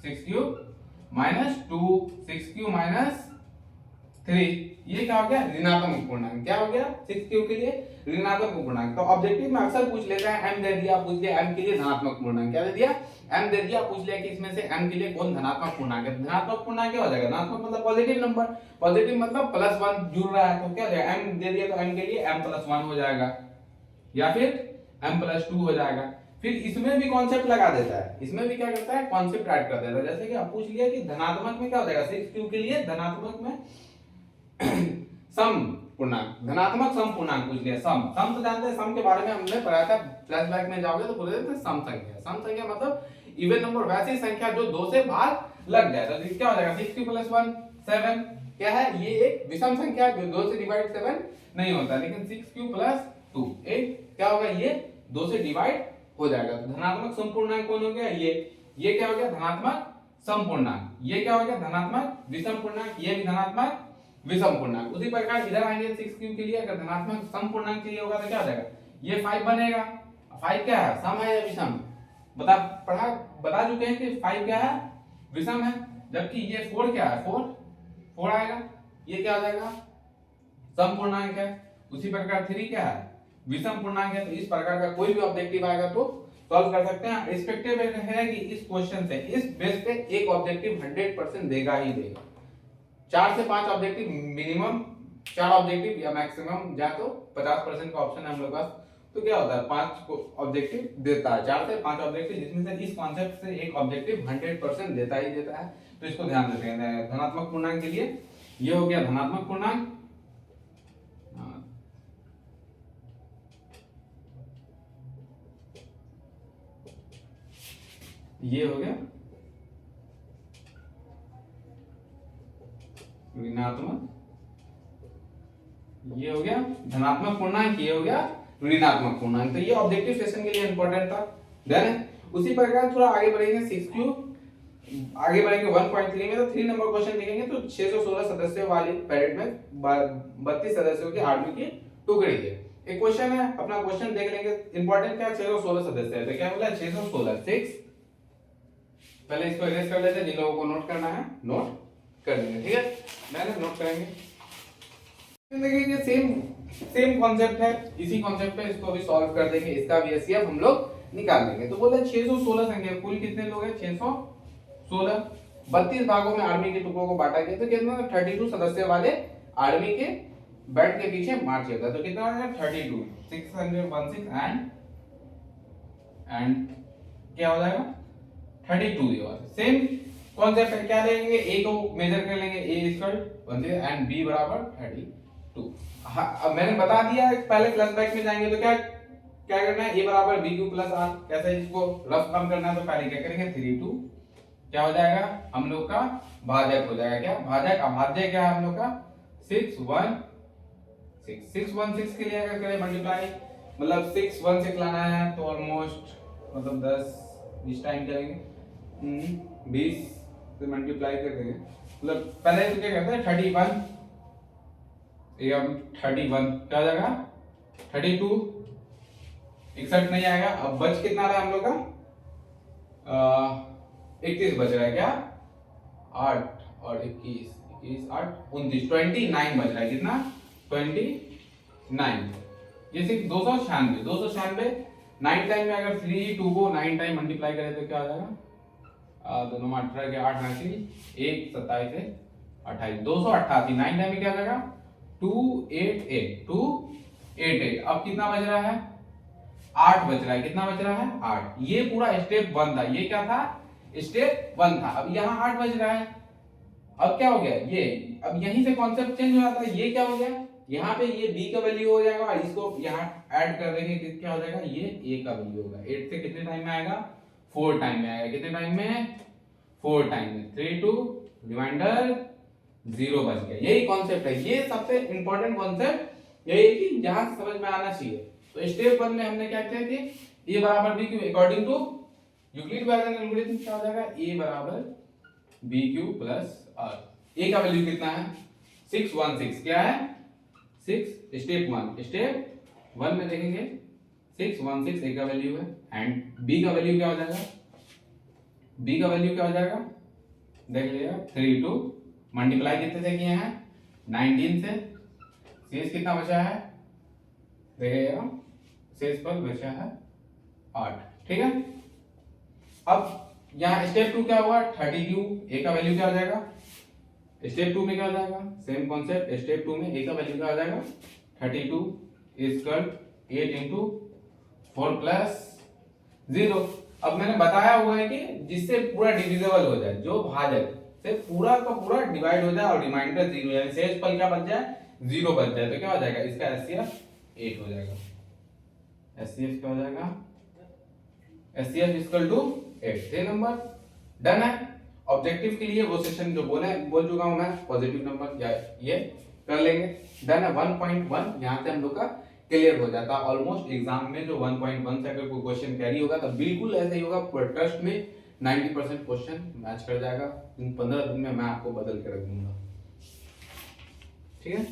6q - 2, 6q - 3, ये क्या हो गया ऋणात्मक पूर्णांक। क्या हो गया 6 के लिए ऋणात्मक पूर्णांक। तो ऑब्जेक्टिव में अक्सर पूछ लेता है m दे दिया, पूछ लिया m के लिए धनात्मक पूर्णांक, क्या दे दिया m दे दिया, पूछ लिया कि इसमें से m के लिए कौन धनात्मक पूर्णांक है। धनात्मक पूर्णांक क्या हो जाएगा, धनात्मक मतलब पॉजिटिव नंबर, पॉजिटिव मतलब +1 जुड़ रहा है, तो क्या हो जाएगा m दे दिया तो m के लिए m+1 हो जाएगा या फिर m+2 हो जाएगा। फिर इसमें भी कॉन्सेप्ट लगा देता है, इसमें भी क्या करता है कॉन्सेप्ट ऐड कर देता है। जैसे कि आप पूछ लिया कि धनात्मक में क्या हो जाएगा 6 के लिए धनात्मक में सम पूर्णांक, धनात्मक सम पूर्णांक पूछ लिया। सम तो जानते हैं, सम के बारे में हमने पढ़ा था, फ्लैशबैक में जाओगे तो पूछ देते हैं सम संख्या। सम संख्या मतलब इवन नंबर, वैसी संख्या जो 2 से भाग लग जाए। तो क्या हो जाएगा 6 + 1 7, क्या है ये एक विषम संख्या है जो 2 से डिवाइड 7 नहीं होता, लेकिन 6 + 2 8 क्या होगा ये 2 से डिवाइड हो जाएगा। तो धनात्मक सम पूर्णांक कौन हो गया ये क्या हो गया धनात्मक सम पूर्णांक, ये क्या हो गया धनात्मक विषम पूर्णांक, ये भी धनात्मक विषम पूर्णांक। उसी प्रकार इधर आएंगे 6 के लिए, अगर धनात्मक सम पूर्णांक चाहिए होगा तो क्या हो जाएगा ये 5 बनेगा। 5 क्या है सम है या विषम, बता चुके हैं कि 5 क्या है विषम है, जबकि ये 4 क्या है 4 आएगा, ये क्या आ जाएगा सम पूर्णांक है। उसी प्रकार 3 क्या है विषम पूर्णांक है। तो इस प्रकार का कोई भी ऑब्जेक्टिव आएगा तो सॉल्व कर सकते हैं। एक्सपेक्टेड है कि इस क्वेश्चन से, इस बेस पे एक ऑब्जेक्टिव 100% देगा ही देगा। 4 से 5 ऑब्जेक्टिव मिनिमम, 4 ऑब्जेक्टिव या मैक्सिमम जा तो 50% का ऑप्शन है हम लोग पास। तो क्या होता है 5 ऑब्जेक्टिव देता है, 4 से 5 ऑब्जेक्टिव, जिसमें से इस कॉन्सेप्ट से एक ऑब्जेक्टिव 100% देता ही देता है। तो इसको ध्यान रखते हैं। धनात्मक पूर्णांक के लिए ये हो गया धनात्मक पूर्णांक, ये हो गया ऋणात्मक, ये हो गया धनात्मक पूर्णांक, ये हो गया ऋणात्मक पूर्णांक। तो ये ऑब्जेक्टिव सेशन के लिए इंपॉर्टेंट था। देन उसी प्रकार थोड़ा आगे बढ़ेंगे 6 आगे बढ़ेंगे 1.3 में। तो 3 नंबर क्वेश्चन देखेंगे। तो 616 सदस्यों वाली पैरेड में 32 सदस्यों की आर्मी की टुकड़ी है। एक क्वेश्चन है, अपना क्वेश्चन देख लेंगे। इंपॉर्टेंट क्या 616 सदस्य है, तो क्या बोला 616 6। पहले इसको इरेज कर लेते हैं, जिन लोगों को नोट करना है नोट कर लेंगे, ठीक है मैंने नोट करेंगे। देखिए सेम कॉन्सेप्ट है, इसी कॉन्सेप्ट पे इसको भी सॉल्व कर देंगे, इसका भी एचसीएफ हम लोग निकाल लेंगे। तो बोले 616 संख्या, कुल कितने लोग हैं 616, 32 भागों में आर्मी के टुकड़ों को बांटा गया। तो कितना 32 सदस्य वाले आर्मी के बेल्ट के पीछे मार्च किया था। तो कितना है 32 616 एंड क्या हो जाएगा 32। ये बात सेम कॉन्सेप्ट है, क्या लेंगे a को मेजर कर लेंगे, a = 1 एंड b बराबर 32। अब मैंने बता दिया है, पहले फ्लैशबैक में जाएंगे तो क्या करना है a बराबर b³ + r। कैसे इसको रफ कम करना है, तो पहले क्या करेंगे 32 क्या हो जाएगा हम लोग का भाजक हो जाएगा, क्या भाजक अभाज्य क्या है हम लोग का 616। 616 के लिए अगर करें मल्टीप्लाई, मतलब 616 लाना है तो ऑलमोस्ट मतलब 10-20 टाइम करेंगे, 20 से मल्टीप्लाई कर देंगे। मतलब पहले तो क्या करते हैं 31, ये अब 31 क्या हो जाएगा 32, 61 नहीं आएगा। अब बच कितना रहा हम लोग का 31 बच रहा है, क्या 8 और 21 8 29 29 बच रहा है, कितना 29। ये सिर्फ 296 9 टाइम में अगर 3 2 को 9 टाइम मल्टीप्लाई करें तो क्या हो जाएगा दोनों में 18 के 8 राशि 1 27 से 28 288। 9 टाइम में क्या हो जाएगा 288। अब कितना बच रहा है 8 बच रहा है, कितना बच रहा है 8। ये पूरा स्टेप 1 था, ये क्या था स्टेप 1 था। अब यहाँ 8 बज रहा है, अब क्या हो गया ये, अब यहीं से कॉन्सेप्ट चेंज हो जाता है। ये क्या हो गया यहाँ पे ये b का वैल्यू हो जाएगा, इसको यहाँ ऐड कर देंगे, क्या हो जाएगा ये a का वैल्यू होगा। 8 से कितने टाइम में आएगा 4 टाइम में आएगा, कितने टाइम में 4 टाइम में। 3 2 रिमाइंडर 0 बच गया। यही कॉन्सेप्ट है, ये सबसे इंपॉर्टेंट कॉन्सेप्ट यही है कि जहां समझ में आना चाहिए। तो स्टेप 1 में हमने क्या किया थे a बराबर b cube according to Euclid value algorithm क्या हो जाएगा a बराबर b³ + r। a का वैल्यू कितना है 616, क्या है 6। स्टेप 1 में देखेंगे 616 a का वैल्यू है एंड b का वैल्यू क्या हो जाएगा, b का वैल्यू क्या हो जाएगा देख लीजिएगा 3 2 मल्टीप्लाई कितने से किए हैं 19 से शेष कितना बचा है, देखिएगा शेष पर बचा है 8, ठीक है। अब यहाँ स्टेप 2 क्या हुआ, 32, ए का वैल्यू क्या हो जाएगा, स्टेप 2 में क्या हो जाएगा, सेम कॉन्सेप्ट, स्टेप 2 में ए का वैल्यू क्या हो जाएगा, 32 इक्वल 8 इंटू 4 प्लस 0। अब मैंने बताया हुआ है कि जिससे पूरा डिविजिबल हो जाए, जो भाजक से पूरा का पूरा डिवाइड हो जाए और रिमाइंडर 0 यानी शेष पल क्या बच जाए, 0 बच जाए, तो क्या हो जाएगा, इसका एचसीएफ 8 हो जाएगा। एचसीएफ क्या हो जाएगा, HCF equal to 8। 3 number done है। ऑब्जेक्टिव के लिए वो सेशन जो बोल चुका हूं मैं, पॉजिटिव नंबर या ये कर लेंगे। डन है। 1.1 यहां से हम लोग का क्लियर हो जाता। ऑलमोस्ट एग्जाम में जो 1.1 से अगर कोई क्वेश्चन कैरी होगा तो बिल्कुल ऐसे ही होगा, पूरा ट्रस्ट में 90% क्वेश्चन मैच कर जाएगा। इन 15 दिन में मैं आपको बदल के रख दूंगा, ठीक है।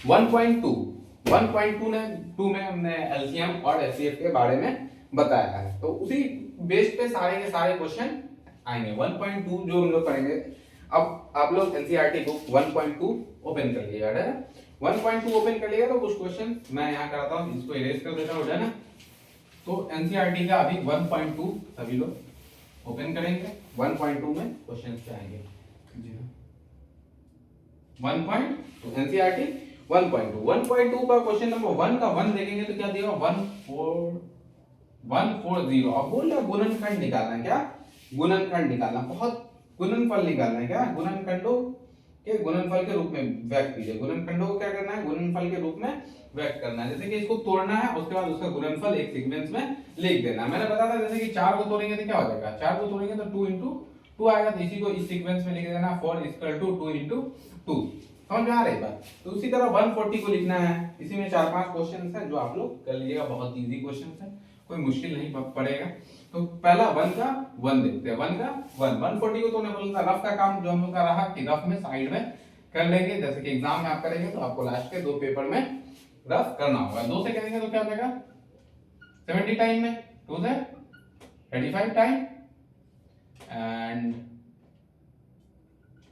1.2 में हमने एलसीएम और एचसीएफ के बारे में बताया है, तो उसी बेस पे सारे के सारे क्वेश्चन आएंगे। 1.2 जो हम लोग पढ़ेंगे, अब आप लोग एनसीईआरटी बुक 1.2 ओपन कर लीजिएगा, है 1.2 ओपन कर लिया तो कुछ क्वेश्चन मैं यहाँ कराता हूँ, इसको इरेज कर देता हूँ, है ना। तो एनसीईआरटी का अभी 1.2 सभी लोग ओपन करेंगे। 1.2 में क्वेश्चन क्या आएंगे, जी हाँ 1.2 एनसीईआरटी 1.2 का क्वेश्चन नंबर 1 का 1 देखेंगे तो क्या दिया, 140। अब बोल रहा गुणनखंड निकालना है, क्या गुणनखंड निकालना, बहुत गुणनफल निकालना है, क्या गुणनखंडों के गुणनफल के रूप में व्यक्त कीजिए। गुणनखंडों को क्या करना है, गुणनफल के रूप में व्यक्त करना है। जैसे कि इसको तोड़ना है, उसके बाद उसका गुणनफल एक सीक्वेंस में लिख देना है। मैंने बताया था जैसे कि 4 को तोड़ेंगे तो क्या हो जाएगा, 4 को तोड़ेंगे तो 2 into 2 आएगा, तो इसी को इस सीक्वेंस में लिख देना 4 इक्वल टू 2 into 2। समझ में आ रही बात। तो उसी तरह 140 को लिखना है। इसी में 4-5 क्वेश्चन है जो आप लोग कर लीजिएगा, बहुत इजी क्वेश्चन है, कोई मुश्किल नहीं पड़ेगा। तो पहला 1 का 1 देखते हैं। 1 का 1 140 को तो नहीं बोलता, रफ का काम जो हम लोग का रहा कि रफ में साइड में कर लेंगे। जैसे कि एग्जाम में आप करेंगे तो आपको लास्ट के 2 पेपर में रफ करना होगा। 2 से करेंगे तो क्या हो जाएगा 70 टाइम में, 2 से 35 टाइम एंड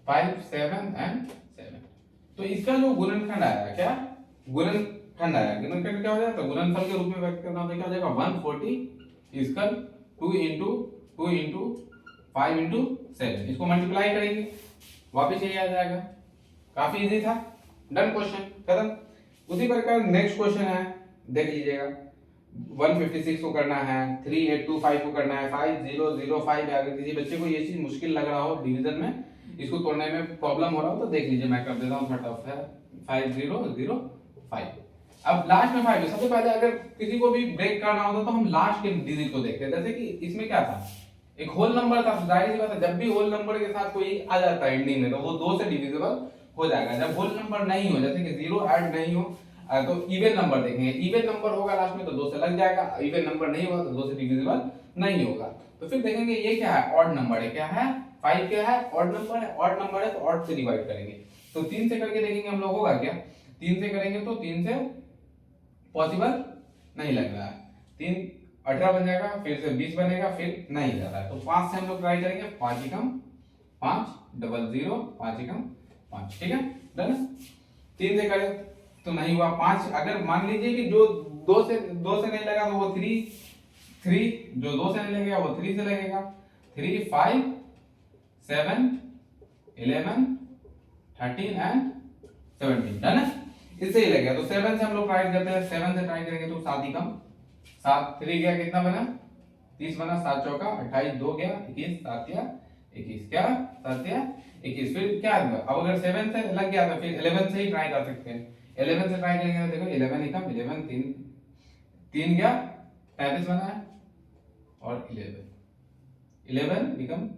5 7 एंड 7। तो इसका जो गुणनखंड आया, क्या गुणनखंड आया, गुणनखंड क्या हो जाएगा, तो गुणनफल के रूप में व्यक्त करना होता है, क्या हो जाएगा 140 इसका 2 into 2 into 5 into 7। इसको मल्टीप्लाई करेंगे, वापस यही आ जाएगा। काफी इजी था, डन क्वेश्चन खत्म। उसी प्रकार नेक्स्ट क्वेश्चन है, देख लीजिएगा। 156 को करना है, 3825 को करना है, 5005। अगर किसी बच्चे को ये चीज मुश्किल लग रहा हो डिवीजन में, इसको तोड़ने में प्रॉब्लम हो रहा हो तो देख लीजिए, मैं कर देता हूँ फटाफट। 5005। अब लास्ट में 5 है। सबसे पहले अगर किसी को भी ब्रेक करना होता तो हम लास्ट के डिजिट को देखते हैं। जैसे कि इसमें क्या था, एक होल नंबर था, जाहिर सी बात है जब भी होल नंबर के साथ कोई आ जाता है एंडिंग में तो वो 2 से डिविजिबल हो जाएगा। जब होल नंबर नहीं हो, जैसे कि 0 ऐड नहीं हो, तो इवन नंबर देखेंगे। इवन नंबर होगा लास्ट में तो 2 से लग जाएगा, इवन नंबर नहीं होगा तो 2 से डिविजिबल नहीं होगा। तो फिर देखेंगे ये क्या है, ऑड नंबर है, क्या है 5 क्या है, ऑड नंबर है। ऑड नंबर है तो ऑड से डिवाइड करेंगे। तो 3 से करके देखेंगे हम लोग होगा क्या, 3 से करेंगे तो 3 से पॉसिबल नहीं लग रहा है। 3 18 बन जाएगा, फिर से 20 बनेगा, फिर नहीं जा रहा है। तो 5 से हम लोग ट्राई करेंगे, 5 एकम 5 00 5 एकम 5, ठीक है डन। 3 से करें तो नहीं हुआ। 5 अगर मान लीजिए कि जो 2 से नहीं लगा तो वो 3 जो 2 से नहीं लगेगा वो 3 से लगेगा। 3 5 7 11 13 एंड 17 डन है। इससे ही लगेगा तो 7 से हम लोग ट्राई करते हैं। 7 से ट्राई करेंगे तो 7 ही कम 7 3 गया कितना बना 30 बना, 7 चौका 28, 2 गया 21, 7 या 21, क्या 7 या 21। फिर क्या आएगा, अब अगर 7 से लग गया तो फिर 11 से ही ट्राई कर सकते हैं। 11 से ट्राई करेंगे तो देखो 11 ही कम 11 3 गया 35 बना है और 11 बिकम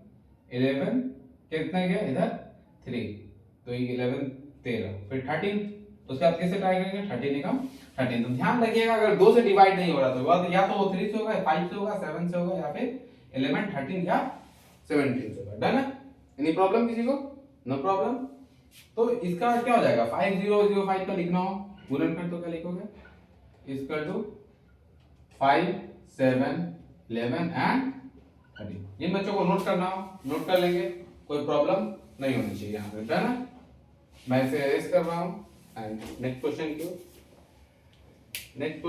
11 कितना गया इधर 3, तो 11 13, फिर 13। तो उसके बाद कैसे ट्राई करेंगे 13 निकम 13। तो ध्यान रखिएगा अगर 2 से डिवाइड नहीं हो रहा तो या तो वो 3 से होगा, 5 से होगा, 7 से होगा, या फिर 11 13 या 17 से होगा। डन है, एनी प्रॉब्लम किसी को, नो प्रॉब्लम। तो इसका क्या हो जाएगा 5005 का लिखना हो गुणनखंड तो क्या लिखोगे इक्वल टू 5 7 11 एंड 13। जिन बच्चों को नोट करना हो नोट कर लेंगे, कोई प्रॉब्लम नहीं होनी चाहिए यहाँ पे, डन है। मैं इसे अरेस्ट कर रहा हूँ एंड नेक्स्ट क्वेश्चन की नेक्स्ट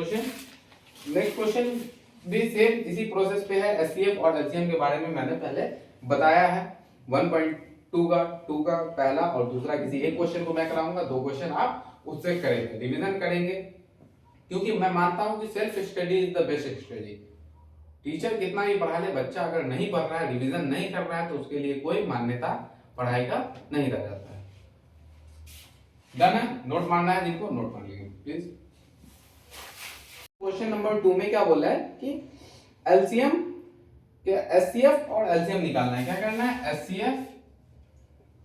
क्वेश्चन भी सेम इसी प्रोसेस पे है। एचसीएफ और एलसीएम के बारे में मैंने पहले बताया है। 1.2 का 2 का पहला और दूसरा किसी एक क्वेश्चन को मैं कराऊंगा, 2 क्वेश्चन आप उससे करेंगे, रिवीजन करेंगे, क्योंकि मैं मानता हूं कि self study is the best study. Teacher कितना ही पढ़ा ले, बच्चा अगर नहीं पढ़ रहा है, रिवीजन नहीं कर रहा है, तो उसके लिए कोई मान्यता पढ़ाई का नहीं रह जाता है। डन है? नोट मारना है जिनको, नोट मार लीजिए प्लीज। क्वेश्चन नंबर 2 में क्या बोला है कि एलसीएम के एचसीएफ और एलसीएम निकालना है। क्या करना है? एचसीएफ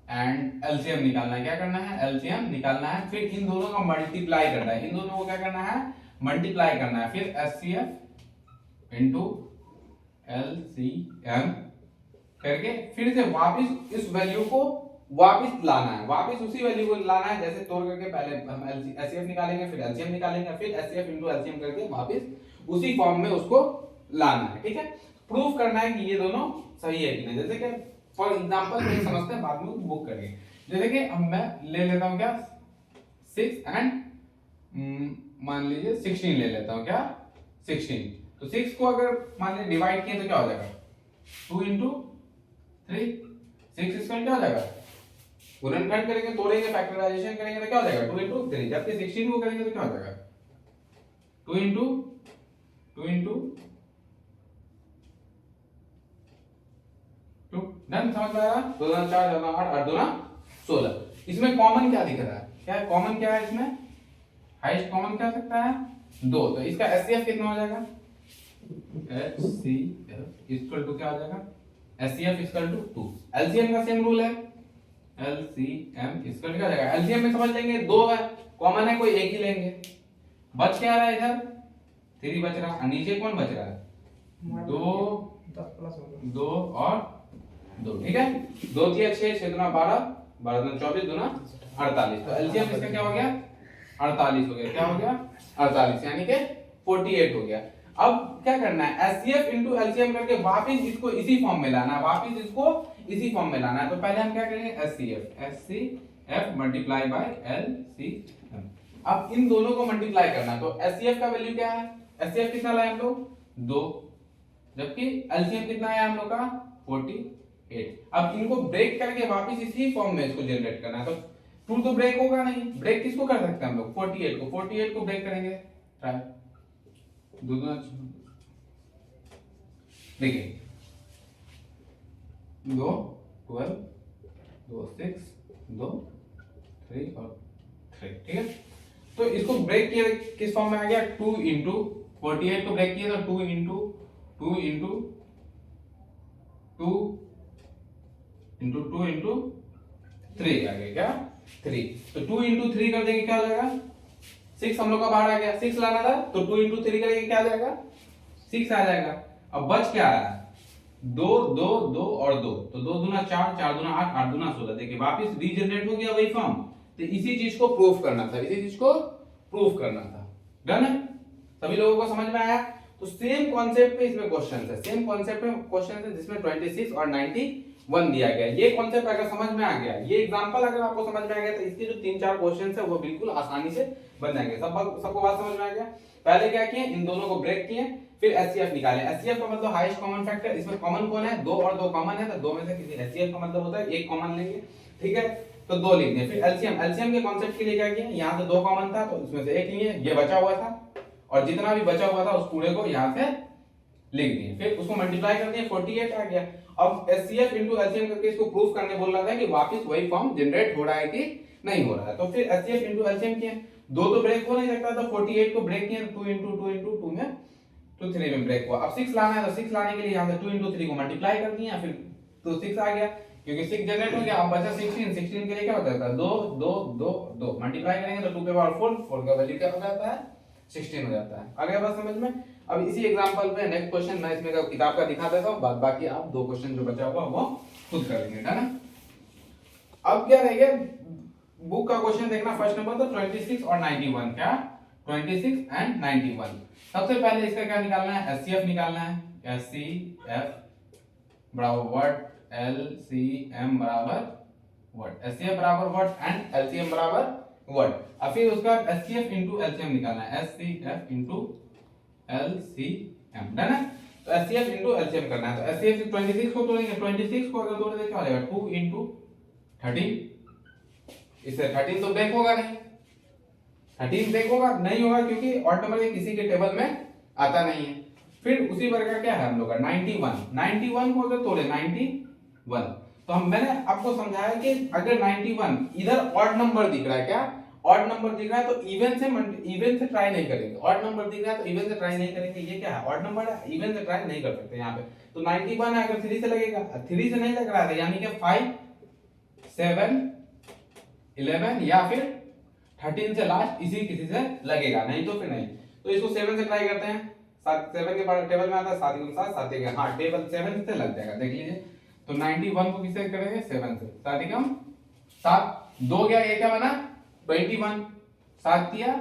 एंड एलसीएम निकालना है। क्या करना है? एलसीएम निकालना है। फिर इन दोनों का मल्टीप्लाई करना है। इन दोनों को क्या करना है? मल्टीप्लाई करना है। फिर एचसीएफ इनटू एलसीएम करके फिर से वापस इस वैल्यू को वापस लाना है, वापस उसी वैल्यू को लाना है जैसे तोड़ करके पहले हम एचसीएफ निकालेंगे, फिर एलसीएम निकालेंगे, फिर एचसीएफ इनटू एलसीएम करके वापस उसी फॉर्म में उसको लाना है। ठीक है, प्रूफ करना है कि ये दोनों सही है कि नहीं। जैसे कि फॉर एग्जांपल ये समझते हैं, बाद में बुक करेंगे। जैसे कि अब मैं ले लेता हूं क्या 6 एंड मान लीजिए 16 ले लेता हूं। क्या 16, तो 6 को अगर मान लीजिए डिवाइड किए तो क्या हो जाएगा 2 इंटू 3, 6 स्क्वायर क्या हो जाएगा, गुणनखंड करेंगे, तोड़ेंगे, फैक्टराइजेशन करेंगे तो क्या हो जाएगा 2 इंटू 3। जबकि 16 को करेंगे तो क्या हो जाएगा 2 इंटू 2। डन, समझ में आ रहा? 2 दूना 4, 4 दूना 8, 8 दूना 16। इसमें कॉमन क्या दिख रहा है? क्या है कॉमन? क्या है इसमें हाईएस्ट कॉमन क्या सकता है 2। तो इसका एचसीएफ कितना हो जाएगा? एचसीएफ इक्वल टू क्या हो जाएगा? HCF equal to 2। एलसीएम का सेम रूल है, एलसीएम इक्वल टू क्या हो जाएगा? एलसीएम में समझ लेंगे 2 है, कॉमन है, कोई एक ही लेंगे। बच क्या रहा है इधर 3 बच रहा है, नीचे कौन बच रहा है 2 और 2। ठीक है, 2 3 6, 6 दूना 12, 12 दूना 24, दूना 48। तो एलसीएम इसका क्या हो गया 48 हो गया। क्या हो गया 48, यानी कि 48 हो गया। अब क्या करना है एचसीएफ इनटू एलसीएम करके वापस इसको इसी फॉर्म में लाना है, वापस इसको इसी फॉर्म में लाना है। तो पहले हम क्या करेंगे एचसीएफ मल्टीप्लाई बाय एलसीएम। अब इन दोनों को मल्टीप्लाई करना है। तो एचसीएफ का वैल्यू क्या है? एचसीएफ कितना लाए हम लोग 2, जबकि एलसीएम कितना है हम लोग का 48। अब इनको ब्रेक करके वापस इसी फॉर्म में इसको जनरेट करना है। तो 2 तो ब्रेक होगा नहीं, ब्रेक किसको कर सकते हैं हम लोग 48 को ब्रेक करेंगे। ट्राई दूसरा देखिए 2 12 2 6 2 3 और 3। ठीक है, तो इसको ब्रेक किया किस फॉर्म में आ गया 2 इंटू 48 को ब्रेक किया तो 2 इंटू 2 इंटू 2 इंटू 2 इंटू 3 आ गया। क्या 3, तो 2 इंटू 3 कर देंगे क्या हो जाएगा 6। हम लोग का बाहर आ गया, 6 लाना था तो 2 इंटू 3 करेंगे क्या आ जाएगा 6 आ जाएगा। अब बच क्या रहा है 2 2 2 और 2, तो 2 दूना 4, 4 दूना 8, 8 दूना 16। देखिए वापस रीजनरेट हो गया वही फॉर्म। तो इसी चीज को प्रूफ करना था, इसी चीज को प्रूफ करना था। डन है, सभी लोगों को समझ में आया? तो सेम कॉन्सेप्ट पे इसमें क्वेश्चन है, सेम कॉन्सेप्ट पे क्वेश्चन है जिसमें 26 और 91 दिया गया। ये कॉन्सेप्ट अगर समझ में आ गया, ये एग्जांपल अगर आपको समझ में आ गया, तो इसके जो 3-4 क्वेश्चंस है वो बिल्कुल आसानी से बन जाएंगे। सबको बात समझ में आ गया? पहले क्या किए, इन दोनों को ब्रेक किए, फिर एचसीएफ निकाले। एचसीएफ का मतलब हाईएस्ट कॉमन फैक्टर। इसमें कॉमन कौन है 2 और 2 कॉमन है, तो 2 में से किसी एचसीएफ का मतलब होता है एक कॉमन लेंगे। ठीक है, तो 2 लिख दिए। फिर एलसीएम के कॉन्सेप्ट के लिए क्या किया, यहाँ से 2 कॉमन था तो इसमें से एक लिए, ये बचा हुआ था, और जितना भी बचा हुआ था उस पूरे को यहाँ से लिख दिए। फिर उसको मल्टीप्लाई कर दिए, 48 आ गया। अब एचसीएफ इनटू एलसीएम करके इसको प्रूफ करने बोल रहा था कि वापस वही फॉर्म जनरेट हो रहा है कि नहीं हो रहा है। तो फिर एचसीएफ इनटू एलसीएम किए, 2 तो ब्रेक हो नहीं सकता, तो 48 को ब्रेक किए 2 इंटू 2 इंटू 2 में तो 3 में ब्रेक हुआ। अब 6 लाना है, तो 6 लाने के लिए यहाँ से 2 इंटू 3 को मल्टीप्लाई कर दिया, फिर तो 6 आ गया, क्योंकि 6 जनरेट हो गया। अब बचा 16 के लिए क्या होता है 2 2 2 2 मल्टीप्लाई करेंगे तो 2 के पावर 4 का वैल्यू क्या हो जाता है 16 हो जाता है। आ गया बात समझ में? अब इसी एग्जांपल पे नेक्स्ट क्वेश्चन मैं इसमें का किताब का दिखा देता हूं, बाकी आप 2 क्वेश्चन जो बचा हुआ वो खुद कर लेंगे। है ना? अब क्या रहेगा बुक का क्वेश्चन देखना, फर्स्ट नंबर तो 26 और 91। क्या 26 एंड 91। सबसे पहले इसका क्या निकालना है एचसीएफ निकालना है। एचसीएफ बराबर व्हाट एलसीएम बराबर व्हाट, एचसीएफ बराबर व्हाट एंड एलसीएम बराबर व्हाट। अब फिर उसका एचसीएफ इनटू एलसीएम निकालना है, एचसीएफ इनटू एलसीएम, है ना। तो एचसीएफ इनटू एलसीएम करना है। तो एचसीएफ से 26 को तोड़ेंगे, 26 को अगर तोड़े तो क्या हो जाएगा 2 इनटू 13, इससे 13 तो ब्रेक होगा नहीं, 13 ब्रेक होगा नहीं होगा क्योंकि ऑड नंबर के किसी के टेबल में आता नहीं है। फिर उसी प्रकार क्या है हम लोग का 91 को अगर तोड़े 91, तो हम मैंने आपको समझाया कि अगर 91 इधर ऑड नंबर दिख रहा है, क्या ऑड नंबर दिख रहा है, तो इवन से ट्राई नहीं करेंगे। ऑड नंबर दिख रहा है तो इवन से ट्राई नहीं करेंगे, ये क्या है ऑड नंबर है, इवन से ट्राई नहीं कर सकते यहाँ पे। तो 91 है, अगर 3 से लगेगा, 3 से नहीं लग रहा है यानी कि 5 7 11 या फिर 13 से लास्ट इसी किसी से लगेगा, नहीं तो फिर नहीं। तो इसको 7 से ट्राई करते हैं, 7 के बाद टेबल में आता है 7 7 7 के, हाँ टेबल 7 से लग जाएगा, देख लीजिए। तो 91 को किससे करेंगे 7 से, 7 कम 7 2 गया, ये क्या बना 21, 7 दिया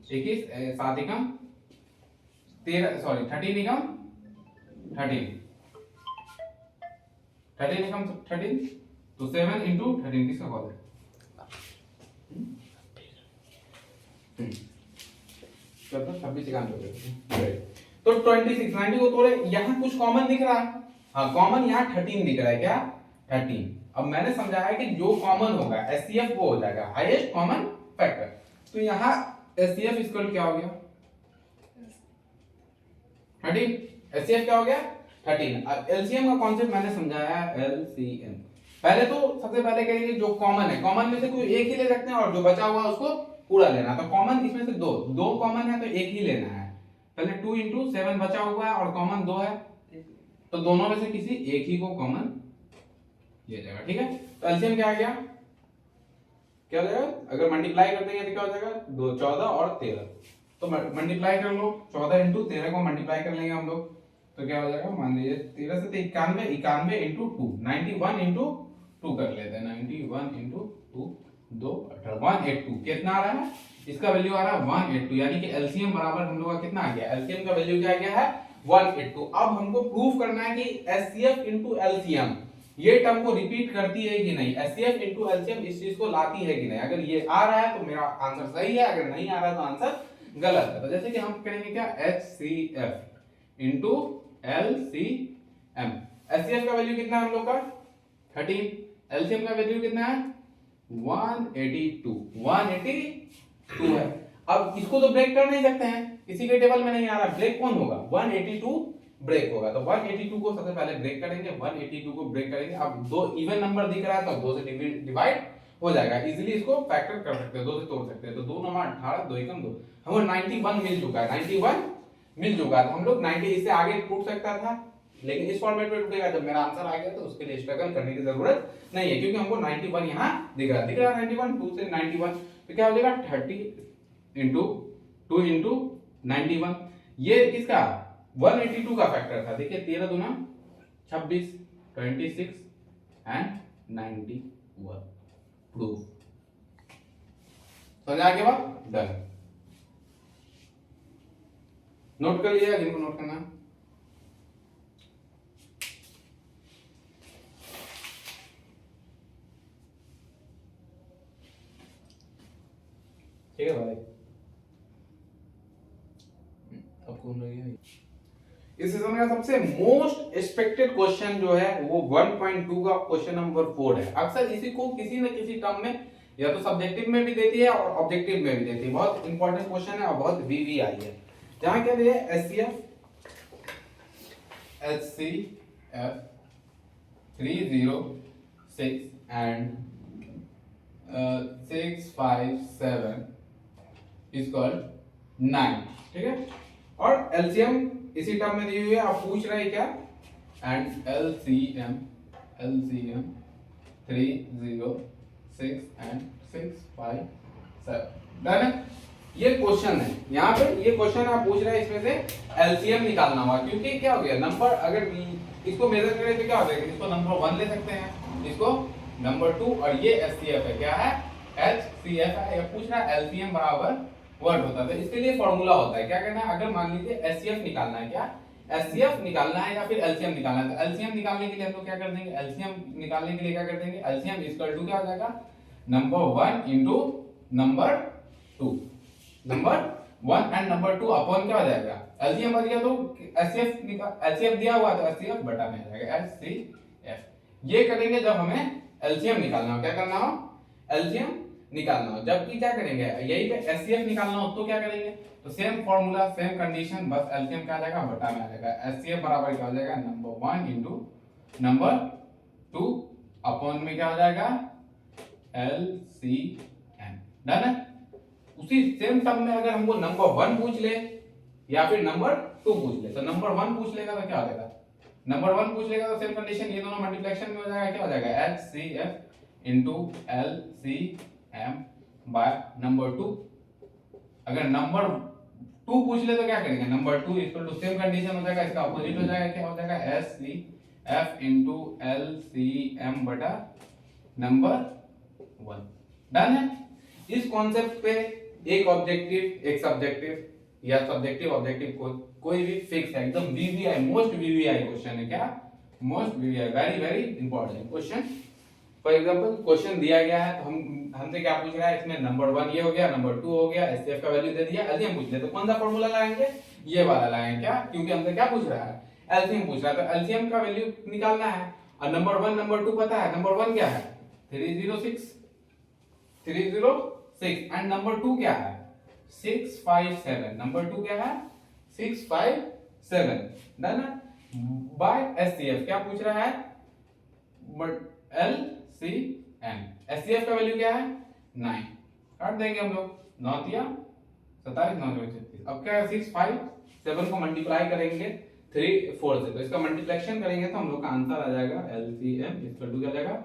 21, 7 कम 13, सॉरी 13 कम 13 कम 13, तो 7 इंटू 13 किसका कॉल है, तो 26 तो 26 90 को तोड़े, यहाँ कुछ कॉमन दिख रहा है, हाँ कॉमन यहाँ 13 दिख रहा है, क्या 13। अब मैंने समझाया कि जो कॉमन होगा एचसीएफ वो हो जाएगा हाईएस्ट कॉमन फैक्टर। तो यहाँ एचसीएफ इक्वल क्या हो गया 13, एचसीएफ क्या हो गया 13। अब एलसीएम का कॉन्सेप्ट मैंने समझाया, एलसीएम पहले तो सबसे पहले कहेंगे जो कॉमन है, कॉमन में से कोई एक ही ले सकते हैं और जो बचा हुआ उसको पूरा लेना। तो कॉमन इसमें से दो कॉमन है तो एक ही लेना है। पहले 2 इंटू 7 बचा हुआ है और कॉमन 2 है, तो दोनों में से किसी एक ही को कॉमन ले जाएगा, ठीक है। तो एलसीएम क्या आ गया, क्या हो जाएगा, अगर मल्टीप्लाई कर देंगे तो क्या हो जाएगा 2 14 और 13, तो मल्टीप्लाई कर लो 14 इंटू 13 को मल्टीप्लाई कर लेंगे हम लोग, तो क्या हो जाएगा मान लीजिए 13 से 91 इंटू 2, 91 इंटू 2 कर लेते हैं, 91 इंटू 2 2 18 182 कितना आ रहा है, इसका वैल्यू आ रहा है 182, यानी कि एलसीएम बराबर हम लोग का कितना आ गया, एलसीएम का वैल्यू क्या आ गया है 182। अब हमको प्रूव करना है कि एचसीएफ इनटू एलसीएम ये टर्म को रिपीट करती है कि नहीं, एचसीएफ इनटू एलसीएम इस चीज को लाती है कि नहीं। अगर ये आ रहा है तो मेरा आंसर सही है, अगर नहीं आ रहा है तो आंसर गलत है। तो जैसे कि हम करेंगे क्या एचसीएफ इनटू एलसीएम, एचसीएफ का वैल्यू कितना है हम लोग का 13, एलसीएम का वैल्यू कितना है 182 है। अब इसको तो ब्रेक कर नहीं सकते हैं, किसी के टेबल में नहीं आ रहा, ब्रेक कौन होगा 182 ब्रेक होगा। तो 182 को सबसे पहले ब्रेक करेंगे, 182 को ब्रेक करेंगे। अब दो इवन नंबर दिख रहा है तो 2 से डिवाइड हो जाएगा, इजीली इसको फैक्टर कर सकते हैं, 2 से तोड़ सकते हैं। तो 2 9 18 2 एकम 2, हमको 91 मिल चुका है, 91 मिल चुका है। तो हम लोग 90 इससे आगे टूट सकता था, लेकिन इस फॉर्मेट में टूटेगा। जब मेरा आंसर आ गया तो उसके लिए स्ट्रगल करने की जरूरत नहीं है, क्योंकि हमको 91 यहाँ दिख रहा है 91, 2 से 91, तो क्या हो जाएगा 30 इंटू 2 इंटू 91, ये किसका 182 का फैक्टर था। देखिए 13 दूना 26, 26 एंड 91 प्रूफ। समझ आ गया बात, डन। नोट कर लीजिएगा जिनको नोट करना है। ठीक है भाई, अब कौन रह गया। इस सेशन का सबसे मोस्ट एक्सपेक्टेड क्वेश्चन जो है वो 1.2 का क्वेश्चन नंबर 4 है। अक्सर इसी को किसी न किसी टर्म में या तो सब्जेक्टिव में भी देती है और ऑब्जेक्टिव में भी देती है। बहुत इंपॉर्टेंट क्वेश्चन है और बहुत वीवीआई है। जहां क्या दिया है HCF 306 एंड 657 इज कॉल्ड 9, ठीक है। और एलसीएम इसी टर्म में दी हुई है। आप पूछ रहे हैं क्या, एंड एलसीएम 306 एंड 657, डन है। ये क्वेश्चन है, यहाँ पे ये क्वेश्चन आप पूछ रहे हैं, इसमें से एलसीएम निकालना होगा। क्योंकि क्या हो गया नंबर, अगर इसको मेजर करें तो क्या हो जाएगा, इसको नंबर 1 ले सकते हैं, इसको नंबर 2, और ये एचसीएफ है, क्या है HCF है। ये पूछ रहा है एलसीएम बराबर वर्ड होता है, तो इसके लिए फॉर्मूला होता है। क्या करना है, अगर मान लीजिए एचसीएफ निकालना है, क्या एचसीएफ निकालना है या फिर एलसीएम निकालना है। तो एलसीएम निकालने के लिए हम लोग क्या कर देंगे, एलसीएम निकालने के लिए क्या कर देंगे, एलसीएम इक्वल टू क्या हो जाएगा, number 1 into number 2, number 1 and number 2 upon क्या हो जाएगा, एलसीएम बच गया तो एचसीएफ एचसीएफ दिया हुआ तो एचसीएफ बटा में आ जाएगा एचसीएफ। ये करेंगे जब हमें एलसीएम निकालना हो, क्या करना हो, एलसीएम निकालना हो। जबकि क्या करेंगे, यही पे एचसीएफ निकालना हो तो क्या करेंगे, तो सेम फॉर्मूला सेम कंडीशन, बस एलसीएम क्या आ जाएगा, बटा में आ जाएगा। एचसीएफ बराबर क्या हो जाएगा, नंबर 1 इंटू नंबर 2 अपॉन में क्या हो जाएगा, एलसीएम। डन है। उसी सेम टर्म में अगर हमको नंबर 1 पूछ ले या फिर नंबर 2 पूछ ले, तो नंबर 1 पूछ लेगा तो क्या हो जाएगा, नंबर 1 पूछ लेगा तो सेम कंडीशन, ये दोनों मल्टीप्लिकेशन में हो जाएगा, क्या हो जाएगा, HCF into LCM by number 2। अगर नंबर 2 पूछ ले तो क्या करेंगे, number 2 equal to same condition हो जाएगा, इसका अपोजिट हो जाएगा, क्या हो जाएगा, एचसीएफ इंटू एलसीएम बटा नंबर 1। डन है। इस कॉन्सेप्ट पे एक ऑब्जेक्टिव एक सब्जेक्टिव या सब्जेक्टिव ऑब्जेक्टिव कोई भी फिक्स है, एकदम वीवीआई मोस्ट वीवीआई क्वेश्चन है, क्या most VVI, very very important question. For example question दिया गया है तो हमसे क्या पूछ रहा है, इसमें नंबर 1 ये हो गया, नंबर 2 हो गया, एचसीएफ का वैल्यू दे दिया, एलसीएम पूछ ले तो कौन सा फार्मूला लाएंगे, ये वाला लाएंगे, क्या, क्योंकि हमसे क्या पूछ रहा है, एलसीएम पूछ रहा है, तो एलसीएम का वैल्यू निकालना है। और नंबर 1 नंबर 2 पता है, नंबर 1 क्या है 306 एंड नंबर 2 क्या है 657, नंबर 2 क्या है 657। डन है। बाय एचसीएफ क्या पूछ रहा है, एलसीएम, एचसीएफ का वैल्यू क्या है 9, काट देंगे हम लोग, 9 या 27 9 36। अब क्या है 657 को मल्टीप्लाई करेंगे 3 4 से, तो इसका मल्टीप्लिकेशन करेंगे तो हम लोग का आंसर आ जाएगा एलसीएम इक्वल टू क्या जाएगा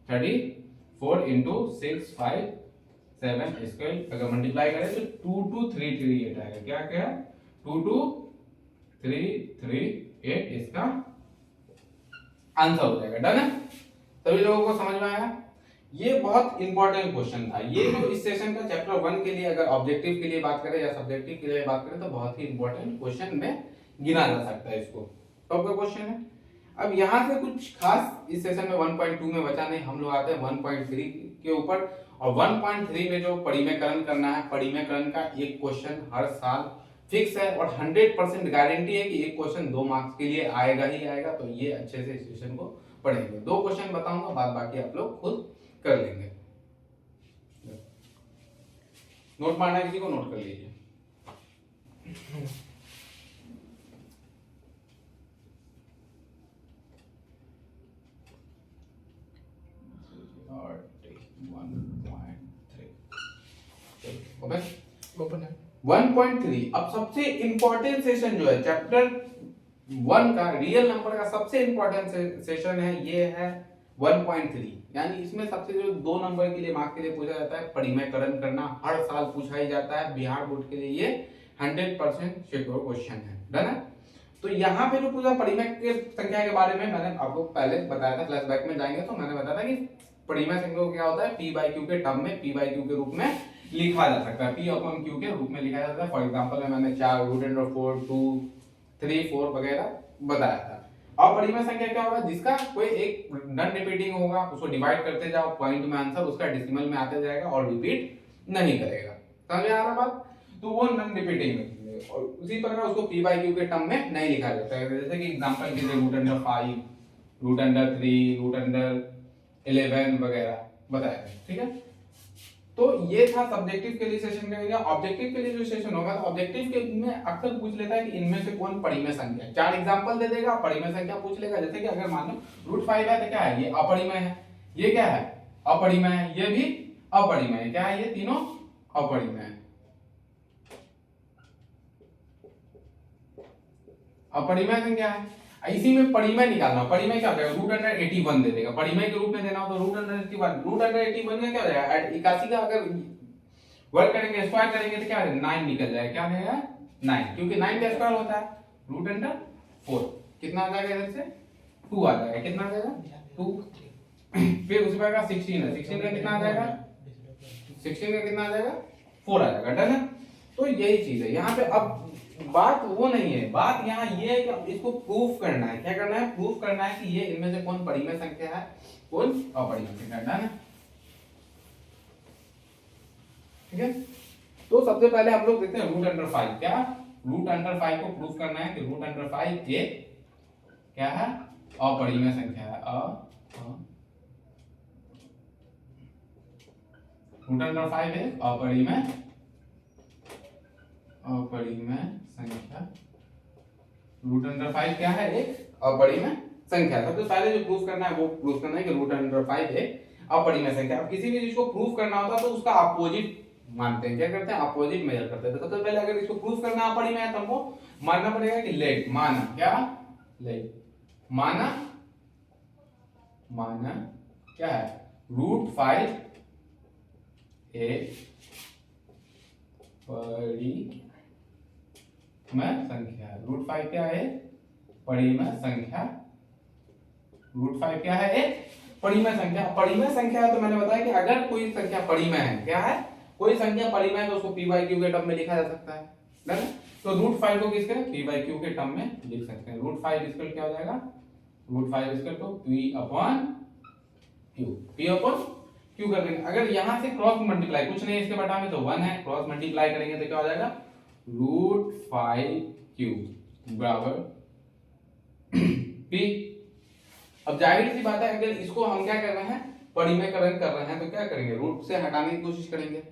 34 इंटू 657 स्क्वायर। अगर मल्टीप्लाई करें तो 22338 आएगा, क्या क्या 22338 इसका आंसर हो जाएगा। डन है। सभी लोगों को समझ में आया। ये बहुत इंपॉर्टेंट क्वेश्चन था। ये जो इस सेशन का चैप्टर 1 के लिए अगर ऑब्जेक्टिव के लिए बात करें या सब्जेक्टिव के लिए बात करें तो बहुत ही इंपॉर्टेंट क्वेश्चन में गिना जा सकता है इसको। टॉप का क्वेश्चन है। अब यहाँ से कुछ खास इस सेशन में 1.2 में बचा नहीं, हम लोग आते हैं 1.3 के ऊपर। और 1.3 में जो परिमेयकरण करना है, परिमेयकरण का एक क्वेश्चन हर साल फिक्स है और 100% गारंटी है कि एक क्वेश्चन 2 मार्क्स के लिए आएगा ही आएगा। तो ये अच्छे से इस सेशन को पढ़ेंगे। 2 क्वेश्चन बताऊंगा, बाद बाकी आप लोग खुद कर लेंगे। नोट मारना किसी को, नोट कर लीजिए। ओपन है 1.3। अब सबसे इंपॉर्टेंट सेशन जो है चैप्टर 1 का, रियल नंबर का सबसे इंपॉर्टेंट सेशन है, ये है 1.3। यानी इसमें सबसे जो 2 नंबर के लिए मार्क्स के लिए पूछा जाता है परिमेयकरण करना, हर साल पूछा ही जाता है। बिहार बोर्ड के लिए ये 100% श्योर क्वेश्चन है। डन है। तो यहाँ पे जो पूछा परिमेय के संख्या के बारे में मैंने आपको पहले बताया था, फ्लैशबैक में जाएंगे तो मैंने बताया था कि परिमेय संख्या क्या होता है, p/q के टर्म में p/q के रूप में लिखा जा सकता है, p/q के रूप में लिखा जा सकता है। फॉर एग्जांपल में मैंने 4 √4 2 3 4 वगैरह बताया था। अब परिमेय संख्या क्या होगा, जिसका कोई एक नॉन रिपीटिंग होगा, उसको डिवाइड करते जाओ पॉइंट में आंसर उसका डेसिमल में आते जाएगा और रिपीट नहीं करेगा। समझ आ रहा बात। तो वो नॉन रिपीटिंग में और उसी प्रकार उसको p/q के टर्म में नहीं लिखा जाता है। जैसे कि एग्जांपल के लिए √5 √3 √11 वगैरह बताया। ठीक है। तो ये था सब्जेक्टिव के लिए सेशन का एरिया। ऑब्जेक्टिव के लिए जो सेशन होगा तो ऑब्जेक्टिव के में अक्सर पूछ लेता है कि इनमें से कौन परिमेय संख्या है। 4 एग्जांपल दे देगा, परिमेय संख्या पूछ लेगा। जैसे कि अगर मान लो √5 है तो क्या है, ये अपरिमेय है। ये क्या है, अपरिमेय है। ये भी अपरिमेय है। क्या है, ये तीनों अपरिमेय है। अपरिमेय संख्या है। इसी में परिमेय निकालना, परिमेय क्या हो जाएगा, √81 दे देगा। परिमेय के रूप में देना हो तो √81 का क्या हो जाएगा, 81 का अगर वर्ग करेंगे स्क्वायर करेंगे तो क्या है 9 निकल जाएगा। क्या है 9, क्योंकि 9 का स्क्वायर होता है √4। कितना आ जाएगा, इधर से 2 आ जाएगा। कितना आ जाएगा 2। फिर उसके बाद 16 है, 16 का कितना आ जाएगा, 16 का कितना आ जाएगा 4 आ जाएगा। डन है। तो यही चीज है यहाँ पे। अब बात वो नहीं है, बात यहाँ ये है कि इसको प्रूफ करना है। क्या करना है? प्रूफ करना है कि ये इनमें से कौन परिमेय संख्या है, कौन अपरिमेय संख्या है ना। ठीक है, तो सबसे पहले हम लोग देखते हैं रूट अंडर 5। क्या रूट अंडर 5 को प्रूफ करना है कि रूट अंडर 5 एक क्या है? अपरिमेय संख्या है। रूट अंडर 5 है अपरिमेय संख्या। रूट अंडर 5 क्या है? एक अपरिमेय संख्या। सबसे पहले जो प्रूफ करना है वो प्रूफ करना है कि रूट अंडर 5 एक अपरिमेय संख्या। अब किसी भी चीज को प्रूफ करना होता है तो उसका अपोजिट मानते हैं। क्या करते हैं? अपोजिट मेजर करते हैं। तो सबसे पहले अगर इसको प्रूफ करना अपरिमेय है तो हमको मानना पड़ेगा कि लेट, माना क्या? लेट माना क्या है? रूट 5 एक परिमेय संख्या। रूट 5 क्या है? परिमेय संख्या। रूट 5 क्या है? एक परिमेय संख्या। परिमेय संख्या है तो मैंने बताया कि अगर कोई संख्या परिमेय है, क्या है? कोई संख्या परिमेय है तो उसको p by q के टर्म में लिखा जा सकता है ना। तो रूट 5 को किसके p by q के टर्म में लिख सकते हैं। रूट 5 इक्वल क्या हो जाएगा? रूट 5 इक्वल तो p अपॉन q कर देंगे। अगर यहां से क्रॉस मल्टीप्लाई, कुछ नहीं इसके बटा में तो 1 है, क्रॉस मल्टीप्लाई करेंगे तो क्या हो जाएगा? रूट 5q बराबर p। अब जाहिर सी बात है अगर इसको हम क्या कर रहे हैं? परिमेयकरण कर रहे हैं तो क्या करेंगे? रूट से हटाने की कोशिश करेंगे।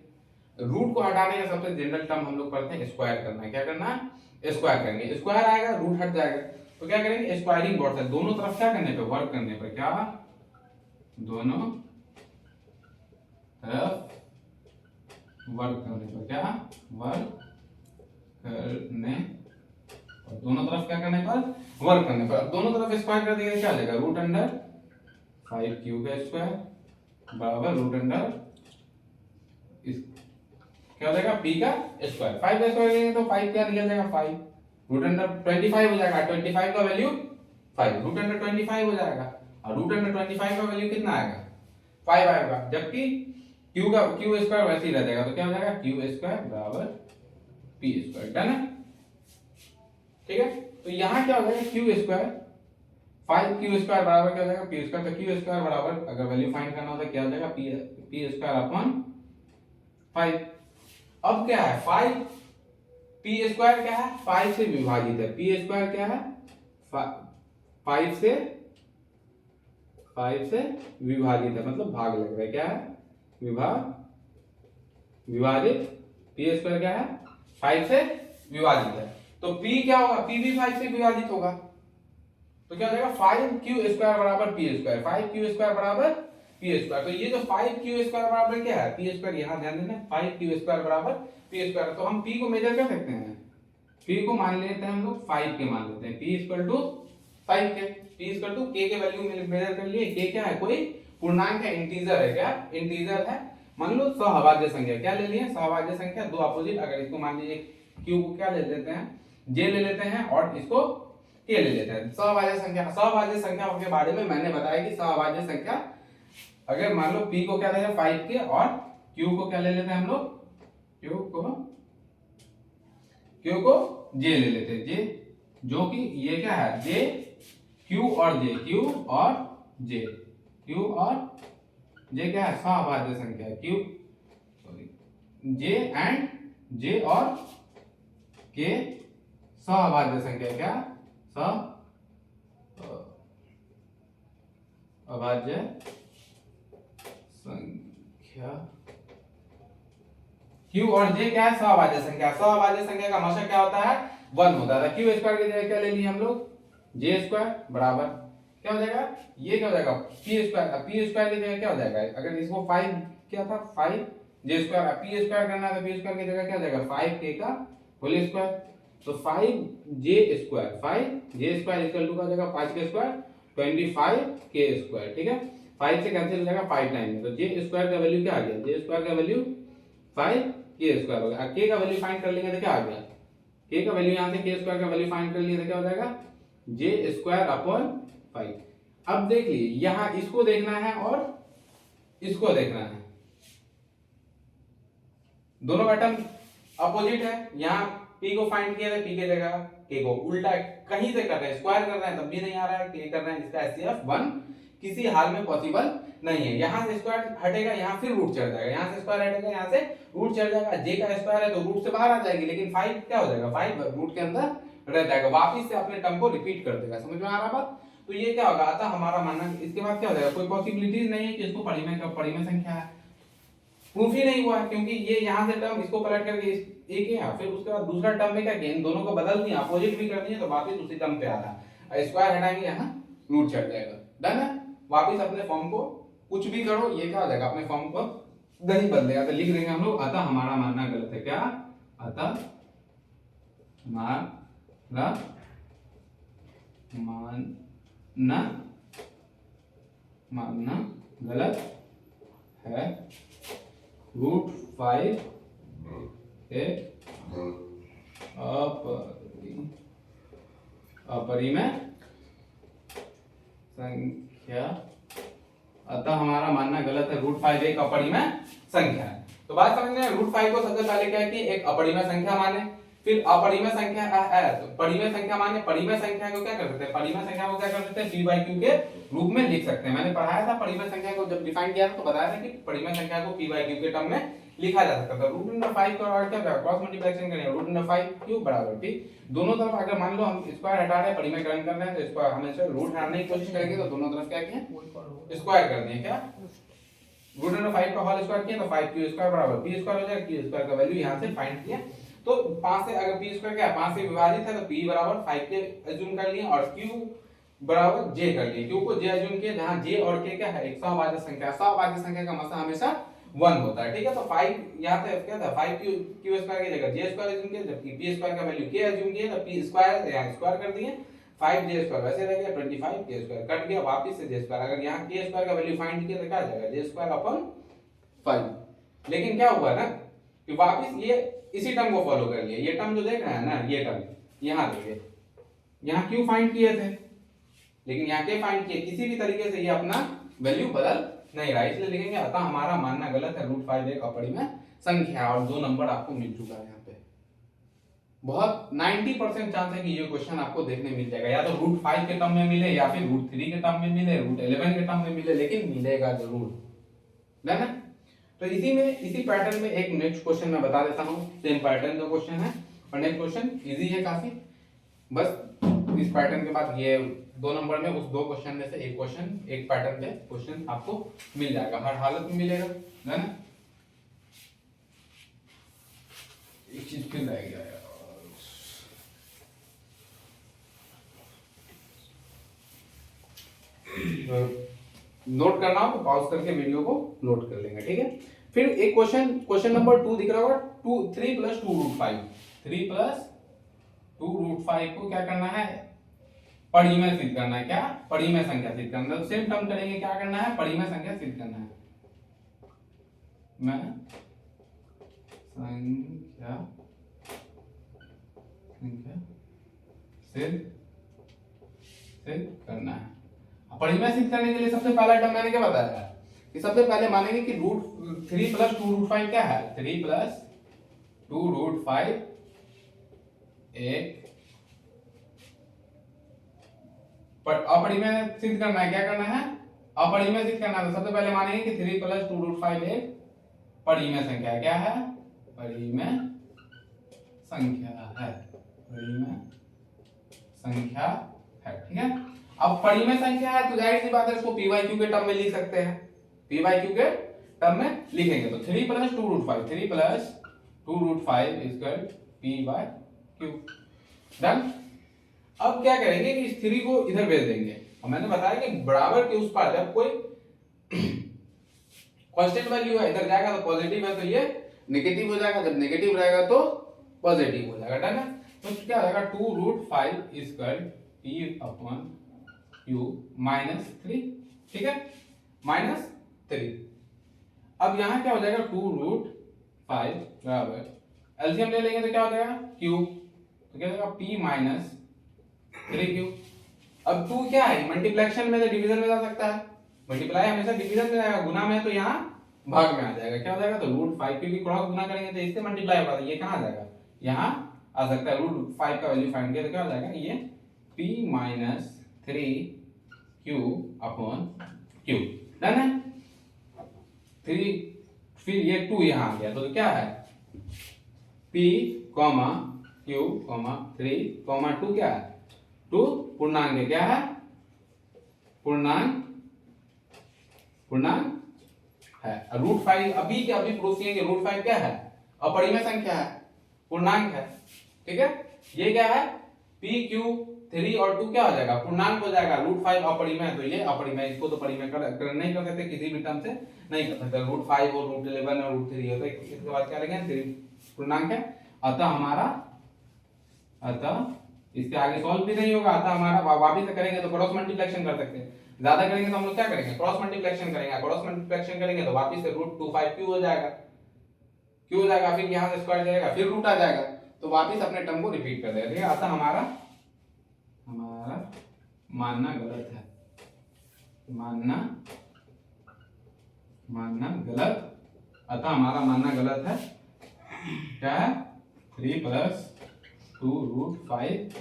रूट को हटाने का सबसे जनरल टर्म हम लोग पढ़ते हैं स्क्वायर करना है। क्या करना है? स्क्वायर करेंगे। स्क्वायर आएगा, रूट हट जाएगा, तो क्या करेंगे? स्क्वायरिंग बोर्ड से दोनों तरफ क्या करने पे? वर्क करने पर। क्या? दोनों तरफ वर्क करने पर। क्या? वर्क करने और दोनों तरफ क्या करने पर? वर्क करने पर। दोनों तरफ स्क्वायर कर देंगे क्या हो जाएगा? रूट अंडर 5q का स्क्वायर बराबर रूट अंडर क्या हो जाएगा? p का स्क्वायर। 5 का स्क्वायर लेंगे तो 5 क्या निकल जाएगा? 5 रूट अंडर 25 हो जाएगा। 25 का वैल्यू 5 रूट अंडर 25 हो जाएगा। और रूट अंडर 25 का वैल्यू कितना आएगा? 5 आएगा। जबकि q का q स्क्वायर वैसे ही रह जाएगा तो क्या हो जाएगा? q स्क्वायर बराबर p स्क्वायर। डन है? ठीक है, तो यहाँ क्या हो जाएगा? q स्क्वायर 5q स्क्वायर बराबर क्या हो जाएगा? p square. तो q स्क्वायर बराबर अगर वैल्यू फाइंड करना होता क्या हो जाएगा? p square upon 5। अब क्या है? 5 p स्क्वायर क्या है? 5 से विभाजित है। p स्क्वायर क्या है? 5 से विभाजित है, मतलब भाग लग रहा है। क्या है? विभाजित। p स्क्वायर क्या है? 5 से विभाजित है। तो p क्या होगा? p भी 5 से विभाजित होगा तो क्या हो जाएगा? 5q स्क्वायर बराबर p स्क्वायर। 5q स्क्वायर बराबर p स्क्वायर। तो ये जो 5q स्क्वायर बराबर क्या है? p square. यहाँ ध्यान देना, 5q स्क्वायर बराबर p स्क्वायर। तो हम p को मेजर कर सकते हैं। p को मान लेते हैं हम लोग 5 के मान लेते हैं। p इक्वल टू 5 के। p इक्वल टू k के वैल्यू मेजर कर लिए। k क्या है? कोई पूर्णांक है, इंटीजर है। क्या? इंटीजर है। मान लो सहभाज्य संख्या। क्या ले लिए? सहभाज्य संख्या। दो अपोजिट, अगर इसको मान लीजिए q को क्या ले लेते हैं? j ले लेते हैं और इसको k ले लेते हैं। सहभाज्य संख्या। सहभाज्य संख्या के बारे में मैंने बताया कि सहभाज्य संख्या अगर मान लो p को क्या ले 5 के और q को क्या ले लेते हैं हम लोग? q को j ले लेते हैं। j जो कि ये क्या है? j q और j, q और j, q और j क्या है? सहभाज्य संख्या। q j एंड j और k सहभाज्य संख्या। क्या? अभाज्य संख्या। q और j क्या है? सहभाज्य संख्या। सहभाज्य संख्या का हमेशा क्या होता है? 1 होता है। q स्क्वायर की जगह क्या ले लिए हम लोग? j स्क्वायर बराबर क्या हो जाएगा? ये क्या हो जाएगा? p square. p स्क्वायर की जगह क्या हो जाएगा? अगर इसको 5 क्या था? 5 j स्क्वायर। p स्क्वायर करना है तो p स्क्वायर की जगह क्या हो जाएगा? 5k का होल स्क्वायर। तो 5j square, 5j square equal to क्या हो जाएगा? 5k square 25k square. ठीक है, 5 से कैंसिल हो जाएगा 5 टाइम में। तो j स्क्वायर का वैल्यू क्या आ गया? j स्क्वायर का वैल्यू 5k स्क्वायर हो गया। k का वैल्यू फाइंड कर लेंगे तो क्या आ गया? k का वैल्यू यहाँ से k स्क्वायर का वैल्यू फाइंड कर लिए तो क्या हो जाएगा? j square upon 5। अब देख लीजिए, यहाँ इसको देखना है और इसको देखना है। दोनों पैटर्न अपोजिट है। यहाँ p को फाइंड किया था, p की जगह k को उल्टा कहीं से कर रहे हैं, स्क्वायर कर रहे हैं, तब भी नहीं आ रहा है, k कर रहे हैं, इसका HCF 1 किसी हाल में पॉसिबल नहीं है। यहाँ से स्क्वायर हटेगा, यहाँ फिर रूट चढ़ जाएगा, यहाँ से स्क्वायर हटेगा, यहाँ से रूट चढ़ जाएगा, j का स्क्वायर है तो रूट से बाहर आ जाएगी, लेकिन 5 क्या हो जाएगा, 5 रूट के अंदर रह जाएगा, वापिस से अपने टर्म को रिपीट कर देगा। समझ में आ रहा बात? तो ये क्या होगा, अतः हमारा मानना, इसके बाद क्या हो जाएगा, कोई पॉसिबिलिटीज नहीं है कि इसको परिमेय संख्या है, प्रूफ ही नहीं हुआ है, क्योंकि ये यहाँ से टर्म इसको पलट करके एक है, फिर उसके बाद दूसरा टर्म में क्या किया, इन दोनों को बदल दिया, अपोजिट भी कर दिए, तो वापस उसी टर्म पे आ रहा है, स्क्वायर हटाएंगे यहाँ रूट चढ़ जाएगा, डन है। वापस अपने फॉर्म को कुछ भी करो, ये क्या हो जाएगा, अपने फॉर्म को नहीं बदलेगा, तो लिख देंगे हम लोग, अतः हमारा मानना गलत है। क्या? अतः हमारा मानना गलत है, रूट 5 एक अपरिमेय संख्या, अतः हमारा मानना गलत है, रूट 5 एक अपरिमेय संख्या है। तो बात समझ में, रूट 5 को सबसे पहले क्या है कि एक अपरिमेय संख्या माने, फिर अपरिमेय संख्या है तो परिमेय संख्या माने, परिमेय संख्या को क्या कर सकते हैं, परिमेय संख्या को क्या कर सकते हैं, p/q के रूप में लिख सकते हैं। मैंने पढ़ाया था परिमेय संख्या को, जब डिफाइन किया था तो बताया था कि परिमेय संख्या को p/q के टर्म में लिखा जा सकता था। रूट अंडर 5 का और क्या क्रॉस मल्टीप्लिकेशन करेंगे, रूट अंडर 5 क्यूब बराबर ठीक, दोनों तरफ अगर मान लो हम स्क्वायर हटा रहे हैं, परिमेयकरण कर रहे हैं, तो स्क्वायर हमेशा रूट हटाने की कोशिश करेंगे, तो दोनों तरफ क्या किया, स्क्वायर कर दिए, क्या रूट अंडर 5 का होल स्क्वायर किया तो 5q स्क्वायर बराबर p स्क्वायर हो जाएगा, q स्क्वायर का वैल्यू यहां से फाइंड किया, तो 5 से अगर p स्क्वायर क्या है, 5 से विभाजित है, तो p बराबर 5 के अज्यूम कर लिए, और q बराबर j कर लिए, q को j अज्यूम किया, जहां j और k क्या है, एक सह संख्या, सह संख्या का मतलब हमेशा 1 होता है, ठीक है। तो 5 यहां पे क्या था, 5q स्क्वायर की जगह j स्क्वायर अज्यूम किया, जबकि p स्क्वायर का वैल्यू k अज्यूम किया, तो p स्क्वायर यहां स्क्वायर कर दिए, 5j स्क्वायर वैसे रह गया, 25k स्क्वायर कट गया, वापस से j स्क्वायर, अगर यहां k स्क्वायर का वैल्यू फाइंड किया तो क्या आ जाएगा, j स्क्वायर अपॉन 5। लेकिन क्या हुआ ना कि वापस ये इसी टर्म को फॉलो कर लिया, ये टर्म जो देख रहे हैं ना, ये टर्म यहां देखिए, यहां q फाइंड किए थे, लेकिन यहां k फाइंड किए, किसी भी तरीके से ये अपना वैल्यू बदल नहीं रहा, इसलिए लिखेंगे अतः हमारा मानना गलत है, रूट 5 एक अपरिमेय संख्या, और 2 नंबर आपको मिल चुका है। यहाँ पे बहुत 90% चांस है कि ये क्वेश्चन आपको देखने मिल जाएगा, या तो रूट 5 के टर्म में मिले, या फिर रूट 3 के टर्म में मिले, रूट 11 के टर्म में मिले, लेकिन मिलेगा जरूर, है ना। तो इसी पैटर्न में एक नेक्स्ट क्वेश्चन मैं बता देता हूँ, सेम पैटर्न का क्वेश्चन है, और नेक्स्ट क्वेश्चन इजी है काफी, बस इस पैटर्न के बाद ये 2 नंबर में उस 2 क्वेश्चन में से एक क्वेश्चन, एक पैटर्न पे क्वेश्चन आपको मिल जाएगा, हर हालत में मिलेगा, है ना। एक चीज फिर रह गया यार, नोट करना हो तो पॉज करके वीडियो को नोट कर लेंगे, ठीक है। फिर एक क्वेश्चन नंबर 2 दिख रहा होगा, 3 + 2 रूट 5, 3 + 2 रूट 5 को क्या करना है, परिमेय सिद्ध करना है, क्या परिमेय संख्या सिद्ध करना है, तो सेम टर्म करेंगे, क्या करना है, परिमेय संख्या सिद्ध करना है, मैं संख्या सिद्ध करना है। परिमेय सिद्ध करने के लिए सबसे पहला टर्म मैंने क्या बताया कि सबसे पहले मानेंगे कि 3 + 2 रूट 5 क्या है, 3 + 2 रूट 5 एक पर अपरिमेय सिद्ध करना है, क्या करना है, अपरिमेय सिद्ध करना है, तो सबसे पहले मानेंगे कि 3 + 2 रूट 5 एक परिमेय संख्या है, क्या है, परिमेय संख्या है, परिमेय संख्या है, ठीक है। अब परिमेय संख्या है तो जाहिर सी बात है इसको p/q के टर्म में लिख सकते हैं, p/q के टर्म में लिखेंगे, तो 3 + 2 रूट 5, 3 + 2 रूट 5 = p/q, डन। अब क्या करेंगे कि इस 3 को इधर भेज देंगे, और मैंने बताया कि बराबर के उस पार जब कोई कांस्टेंट वैल्यू है इधर जाएगा तो पॉजिटिव है, तो ये नेगेटिव हो जाएगा, जब नेगेटिव रहेगा तो पॉजिटिव हो जाएगा, डन है। तो क्या हो जाएगा, 2 रूट 5 p/q -3, ठीक है, -3। अब यहां क्या हो जाएगा, 2 रूट 5 बराबर एलसीएम ले लेंगे तो क्या हो जाएगा, q, तो क्या हो जाएगा p - 3q। अब 2 क्या है, मल्टीप्लिकेशन में से डिवीजन में जा सकता है, मल्टीप्लाई हमेशा डिवीजन में जाएगा, गुना में है तो यहाँ भाग में आ जाएगा, क्या हो जाएगा, तो रूट 5 क्योंकि क्रॉस गुना करेंगे तो इससे मल्टीप्लाई होगा, तो ये कहाँ आ जाएगा, यहाँ आ सकता है। रूट 5 का वैल्यू फाइंड किया तो क्या हो जाएगा, ये p minus 3q upon q, done है। 3 फिर ये 2 यहाँ आ गया तो क्या है p comma q comma 3 comma 2 क्या है 2 पूर्णांक है, क्या है पूर्णांक है। रूट 5 अभी के अभी प्रूफ किए कि रूट 5 क्या है अपरिमेय संख्या है, पूर्णांक है, ठीक है। ये क्या है p q 3 और 2 क्या हो जाएगा पूर्णांक हो जाएगा। रूट 5 अपरिमेय है तो ये अपरिमेय, इसको तो परिमेय कर नहीं कर सकते किसी भी टर्म से नहीं कर सकते। रूट 5 और रूट 11 और रूट 3 हो तो इसके बाद क्या लगेगा 3 पूर्णांक है। अतः इसके आगे सॉल्व भी नहीं होगा। अतः हमारा वापिस से करेंगे तो क्रॉस मल्टीप्लिकेशन कर सकते हैं। ज्यादा करेंगे तो हम लोग क्या करेंगे क्रॉस मल्टीप्लिकेशन करेंगे। क्रॉस मल्टीप्लिकेशन करेंगे तो वापिस से रूट 25 क्यू हो जाएगा, क्यू हो जाएगा, फिर यहाँ से स्क्वायर जाएगा, फिर रूट आ जाएगा, तो वापिस अपने टर्म को रिपीट कर देगा, ठीक है। अतः हमारा मानना गलत है, मानना गलत। अतः हमारा मानना गलत है, क्या है 3 प्लस 2 रूट 5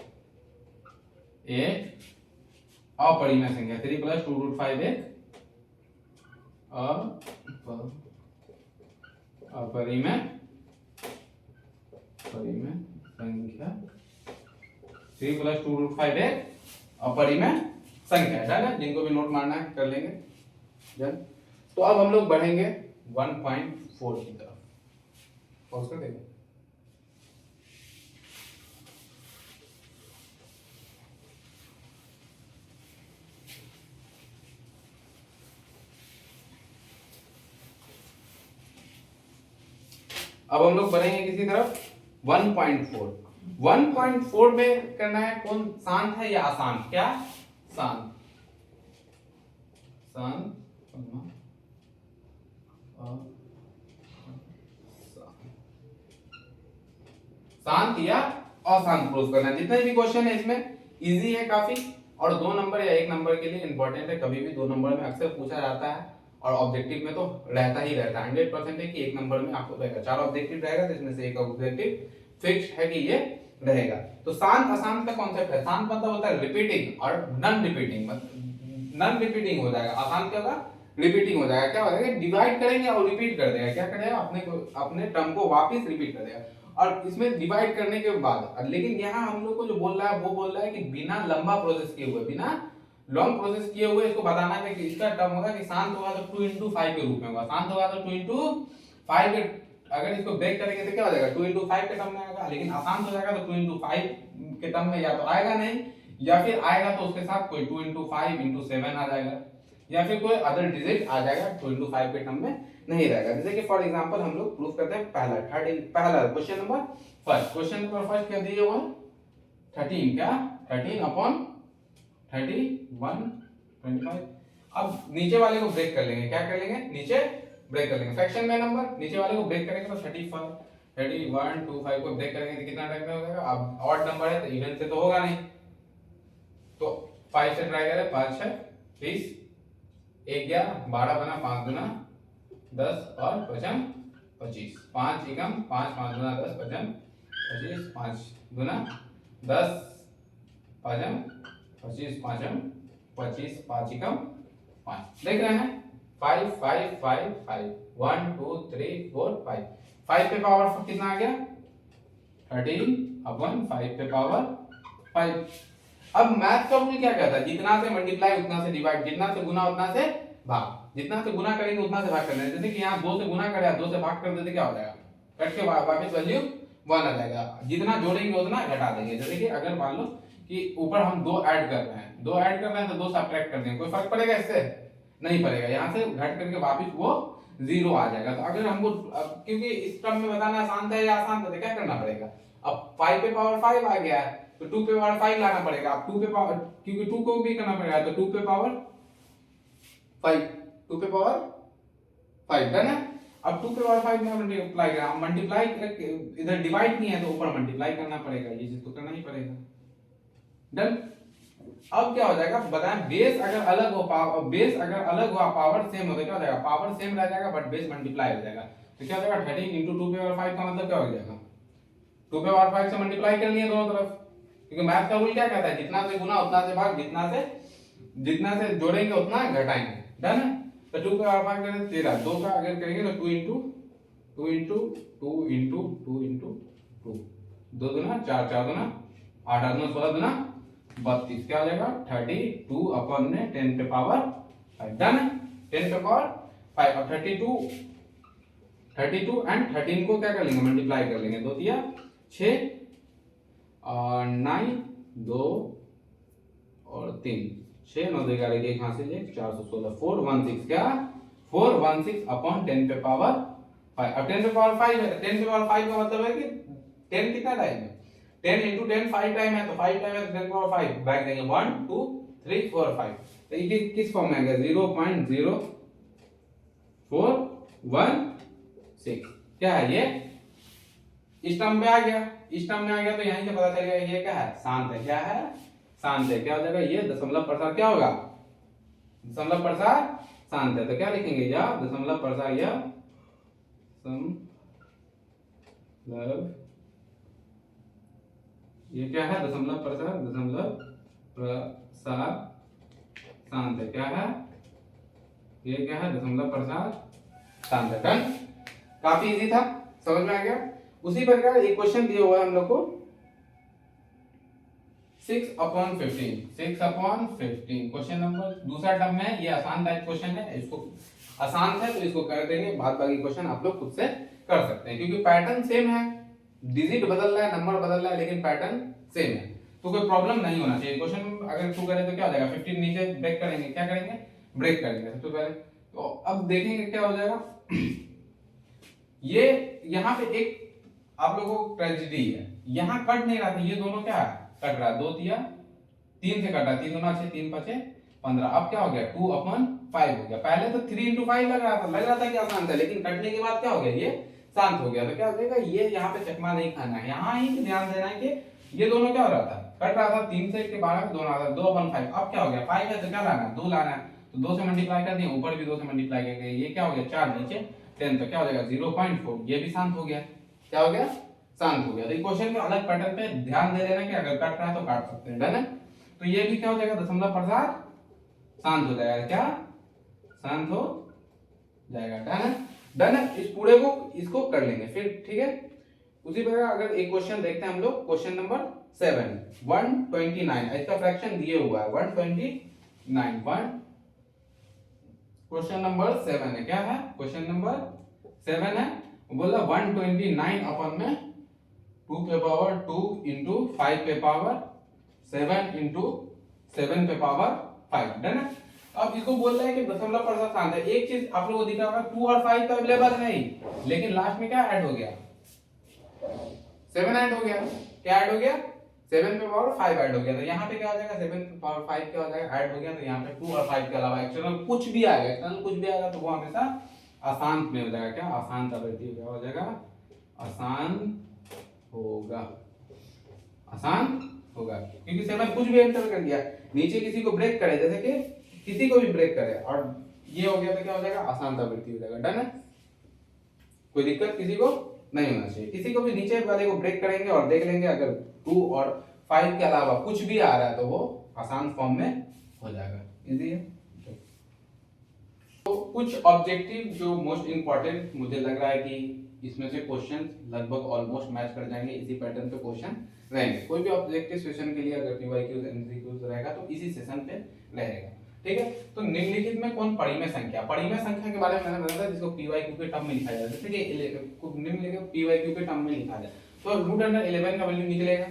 एक अपरिमेय संख्या, 3 प्लस 2 रूट 5 एक अपरिमेय संख्या, 3 प्लस 2 रूट 5 एक अपरिमेय संख्या, है। जिनको भी नोट मारना है कर लेंगे डन। तो अब हम लोग बढ़ेंगे 1.4 की तरफ, पॉज कर देंगे। अब हम लोग बढ़ेंगे किसी तरफ 1.4। 1.4 में करना है कौन शांत है या अशांत, क्या शांत शांत या अशांत प्रूफ करना है। जितने भी क्वेश्चन है इसमें इजी है काफी, और 2 नंबर या 1 नंबर के लिए इंपॉर्टेंट है। कभी भी 2 नंबर में अक्सर पूछा जाता है और ऑब्जेक्टिव में तो रहता ही रहता है। 100% है कि 1 नंबर में आपको रहेगा, 4 ऑब्जेक्टिव रहेगा तो इसमें से एक ऑब्जेक्टिव फिक्स है कि ये रहेगा। तो शांत अशांत का कॉन्सेप्ट है, शांत मतलब होता है रिपीटिंग और नॉन रिपीटिंग, नॉन रिपीटिंग हो जाएगा, अशांत क्या होगा रिपीटिंग हो जाएगा। क्या हो जाएगा डिवाइड करेंगे और रिपीट कर देगा, क्या करेगा अपने टर्म को वापस रिपीट कर देगा। और इसमें डिवाइड करने के बाद, लेकिन यहाँ हम लोग को जो बोल रहा है वो बोल रहा है कि बिना लंबा प्रोसेस किए हुए, बिना लॉन्ग प्रोसेस किए हुए इसको बताना है कि इसका टर्म होगा कि शांत होगा तो 2 into 5 के रूप में होगा, शांत होगा तो 2 into 5 के, अगर इसको ब्रेक करेंगे तो क्या हो जाएगा 2 into 5 के टर्म में आएगा। लेकिन अशांत हो जाएगा तो 2 into 5 के टर्म में या तो आएगा नहीं, या फिर आएगा तो उसके साथ कोई 2 into 5 into 7 आ जाएगा, या फिर कोई अदर डिजिट आ जाएगा 2 into 5 के टर्म में नहीं रहेगा। जैसे कि फॉर एग्जांपल हम लोग प्रूफ करते हैं पहला क्वेश्चन नंबर फर्स्ट क्या दिए हुए 13, क्या 13 अपॉन 31 25। अब नीचे वाले को ब्रेक कर लेंगे, क्या कर लेंगे नीचे ब्रेक कर लेंगे, फ्रैक्शन में नंबर नीचे वाले को ब्रेक करेंगे तो 35 31 25 को ब्रेक करेंगे तो कितना टाइम में हो जाएगा। अब ऑड नंबर है तो इवन से तो होगा नहीं, तो 5 से ट्राई करें, 5 6 30 1 11 12 बना, 5 गुना 10 और 5 25, 5 एकम 5 5 गुना 10 5 25, 5 गुना 10 5 25 5 25 5 एकम 5। देख रहे हैं 5 5 5 5 1 2 3 4 5 5 पे पावर कितना आ गया 13 अपन 5 पे पावर 5। अब मैथ का रूल क्या कहता है, जितना से मल्टीप्लाई उतना से डिवाइड, जितना से गुना उतना से भाग, जितना से गुना करेंगे उतना से भाग करना है। जैसे कि यहाँ 2 से गुना करे 2 से भाग कर देते क्या हो जाएगा, कट के वापस वैल्यू 1 आ जाएगा। जितना जोड़ेंगे उतना घटा देंगे। जैसे कि अगर मान लो कि ऊपर हम 2 ऐड कर रहे हैं, 2 ऐड कर रहे हैं तो 2 सब्ट्रैक्ट कर देंगे, कोई फर्क पड़ेगा इससे नहीं पड़ेगा। यहाँ से घट करके वापस वो 0 आ जाएगा। तो अगर हमको क्योंकि इस टर्म में बताना आसान है या आसान है, क्या करना पड़ेगा, अब 5 पे पावर 5 आ गया है तो 2 पे पावर 5 लाना पड़ेगा। अब 2 पे पावर, क्योंकि 2 को भी करना पड़ेगा तो 2 पे पावर 5, 2 पे पावर 5 डन है। अब 2 पे पावर 5 में मल्टीप्लाई करा, मल्टीप्लाई इधर डिवाइड नहीं है तो ऊपर मल्टीप्लाई करना पड़ेगा, ये चीज तो करना ही पड़ेगा डन। अब क्या हो जाएगा बताएं, बेस अगर अलग हो बेस अगर अलग हुआ पावर सेम हो तो क्या हो जाएगा, पावर सेम रह जाएगा बट बेस मल्टीप्लाई हो जाएगा। तो क्या हो जाएगा 13 into 2 पे पावर 5 का मतलब क्या हो जाएगा 2 पे पावर 5 से मल्टीप्लाई कर लिए दोनों तरफ, क्योंकि मैथ का रूल क्या कहता है, जितना से गुना उतना से भाग, जितना से जोड़ेंगे उतना घटाएंगे। डन है। तो 2 पे पावर 5 करें 13, 2 का अगर करेंगे तो 2 इंटू 2 इंटू 2 इंटू 2 इंटू 2, 2 दूना 4, 4 दूना 8, 8 दूना 16 दूना 32, क्या हो जाएगा 32 अपन में 10 पे पावर 5। डन है। 10 पे पावर 5। अब 32 एंड 13 को क्या कर लेंगे, मल्टीप्लाई कर लेंगे, 2 दिया 6 और 9 2 और 3, 6 9 11 एक हाथ से 416, 416 क्या 416 अपॉन 10 पे पावर 5। अब 10 पे पावर 5 है, 10 पे पावर 5 का मतलब है कि 10 कितना टाइम है, 10 इंटू 10 5 टाइम है, तो 5 टाइम है तो 10 पे पावर 5 बैक देंगे 1 2 3 4 5। तो ये किस फॉर्म में आ गया, 0.0416, क्या है ये, इस टर्म में आ गया, इस टर्म में आ गया, तो यहीं से पता चलेगा ये क्या है, शांत है। क्या है, शांत है। क्या हो जाएगा, ये दशमलव प्रसार क्या होगा, दशमलव प्रसार शांत है। तो क्या लिखेंगे, या दशमलव प्रसार, या ये क्या है, दशमलव प्रसार शांत है। क्या है, ये क्या है, दशमलव प्रसार शांत है। डन। काफी इजी था, समझ में आ गया। उसी प्रकार एक क्वेश्चन दिया हुआ है हम लोग को 6/15, 6/15 क्वेश्चन नंबर, दूसरा टर्म है, ये आसान टाइप क्वेश्चन है, इसको आसान है तो इसको कर देंगे, बाद बाकी क्वेश्चन आप लोग खुद से कर सकते हैं, क्योंकि पैटर्न सेम है, डिजिट बदल रहा है, नंबर बदल रहा है, लेकिन पैटर्न सेम है, तो कोई प्रॉब्लम नहीं होना चाहिए। क्वेश्चन अगर टू करें तो क्या हो जाएगा, 15 नीचे ब्रेक करेंगे, क्या करेंगे, ब्रेक करेंगे सबसे पहले। तो अब देखेंगे क्या हो जाएगा। ये यहाँ पे एक आप लोगों को ट्रेजेडी है, यहाँ कट नहीं रहा था, ये दोनों क्या है, कट रहा, 2 दिया 3 से कटा, 3 दूना 6, 3 5 15, अब क्या हो गया 2/5 हो गया। पहले तो 3 into 5 लग रहा था कि आसान था, लेकिन कटने के बाद क्या हो गया, ये शांत हो गया। तो क्या हो जाएगा, ये यहाँ पे चकमा नहीं खाना है, यहाँ ही ध्यान देना है कि ये दोनों क्या हो रहा था, कट रहा था, 3 से 12 में दोनों आता 2/5। अब क्या हो गया, 5 है तो क्या लाना है, 2 लाना है, तो 2 से मल्टीप्लाई कर दिए, ऊपर भी 2 से मल्टीप्लाई कर दिए, ये क्या हो गया 4, नीचे 10, तो क्या हो जाएगा 0.4, ये भी शांत हो गया। क्या हो गया, शांत हो गया। तो क्वेश्चन में अलग पैटर्न पे ध्यान दे लेना कि अगर कट रहा है तो काट सकते हैं। डन है। तो ये भी क्या हो जाएगा, दशमलव प्रसार शांत हो जाएगा, क्या शांत हो जाएगा। डन है। डन है। इस पूरे को इसको कर लेंगे फिर, ठीक है। उसी प्रकार अगर एक क्वेश्चन देखते हैं हम लोग, क्वेश्चन नंबर 7, 129, इसका फ्रैक्शन दिए हुआ है 129, क्वेश्चन नंबर 7 है, क्या है, क्वेश्चन नंबर 7 है, बोला 129 अपन में 2 पे पावर 2 इंटू 5 पे पावर 7 इंटू 7 पे पावर 5। डन है। अब इसको बोल रहे हैं कि दशमलव प्रसार शांत है। एक चीज आप लोगों को दिखा होगा, 2 और 5 तो अवेलेबल है ही, लेकिन लास्ट में क्या ऐड हो गया, 7 ऐड हो गया। क्या ऐड हो गया, 7 पे पावर 5 ऐड हो गया। तो यहाँ पे क्या हो जाएगा, 7 पे पावर 5 क्या हो जाएगा, ऐड हो गया। तो यहाँ पे 2 और 5 के अलावा एक्सटर्नल कुछ भी आएगा, एक्सटर्नल कुछ भी आएगा तो वो हमेशा अशांत में हो जाएगा। क्या, अशांत आवृत्ति क्या हो जाएगा, अशांत होगा, अशांत होगा, क्योंकि 7 कुछ भी एंटर कर दिया, नीचे किसी को ब्रेक करे, जैसे कि किसी को भी ब्रेक करे और ये हो गया तो क्या हो जाएगा, अशांत आवृत्ति हो जाएगा। डन है। कोई दिक्कत किसी को नहीं होना चाहिए। किसी को भी नीचे वाले को ब्रेक करेंगे और देख लेंगे अगर 2 और 5 के अलावा कुछ भी आ रहा है तो वो अशांत फॉर्म में हो जाएगा। इजी है। तो कुछ ऑब्जेक्टिव जो मोस्ट इंपॉर्टेंट मुझे लग रहा है कि इसमें से क्वेश्चन लगभग ऑलमोस्ट मैच कर जाएंगे, इसी पैटर्न पे क्वेश्चन रहेंगे। कोई भी ऑब्जेक्टिव सेशन के लिए अगर पीवाईक्यूज एमसीक्यूज रहेगा तो इसी सेशन पे रहेगा, ठीक है। तो निम्नलिखित में कौन परिमेय संख्या, परिमेय संख्या के बारे में मैंने बताया था, जिसको पीवाईक्यू के टर्म में लिखा जाता है, जैसे कि निम्नलिखित पीवाईक्यू के टर्म में लिखा जाए तो √11 का वैल्यू निकलेगा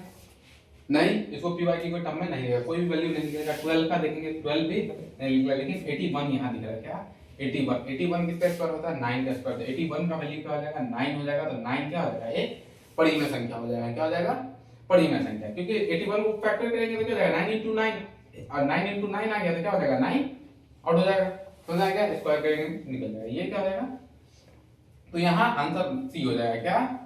नहीं, इसको पीवाईक्यू के टर्म में नहीं लिखेगा, कोई भी वैल्यू नहीं निकलेगा। 12 का देखेंगे 12 भी नहीं निकला, लेकिन 81 यहाँ दिख रहा है। क्या 81 किसका स्क्वायर होता है, 9 का स्क्वायर। 81 का वैल्यू क्या हो जाएगा, 9 हो जाएगा। तो 9 क्या हो जाएगा, एक परिमेय संख्या हो जाएगा। क्या हो जाएगा, परिमेय संख्या, क्योंकि 81 को फैक्टर करेंगे तो क्या हो जाएगा 9 into 9, और 9 into 9 आ गया तो क्या हो जाएगा 9 आउट हो जाएगा, हो जाएगा, स्क्वायर करेंगे निकल जाएगा। ये क्या हो जाएगा, तो यहाँ आंसर सी हो जाएगा। क्या,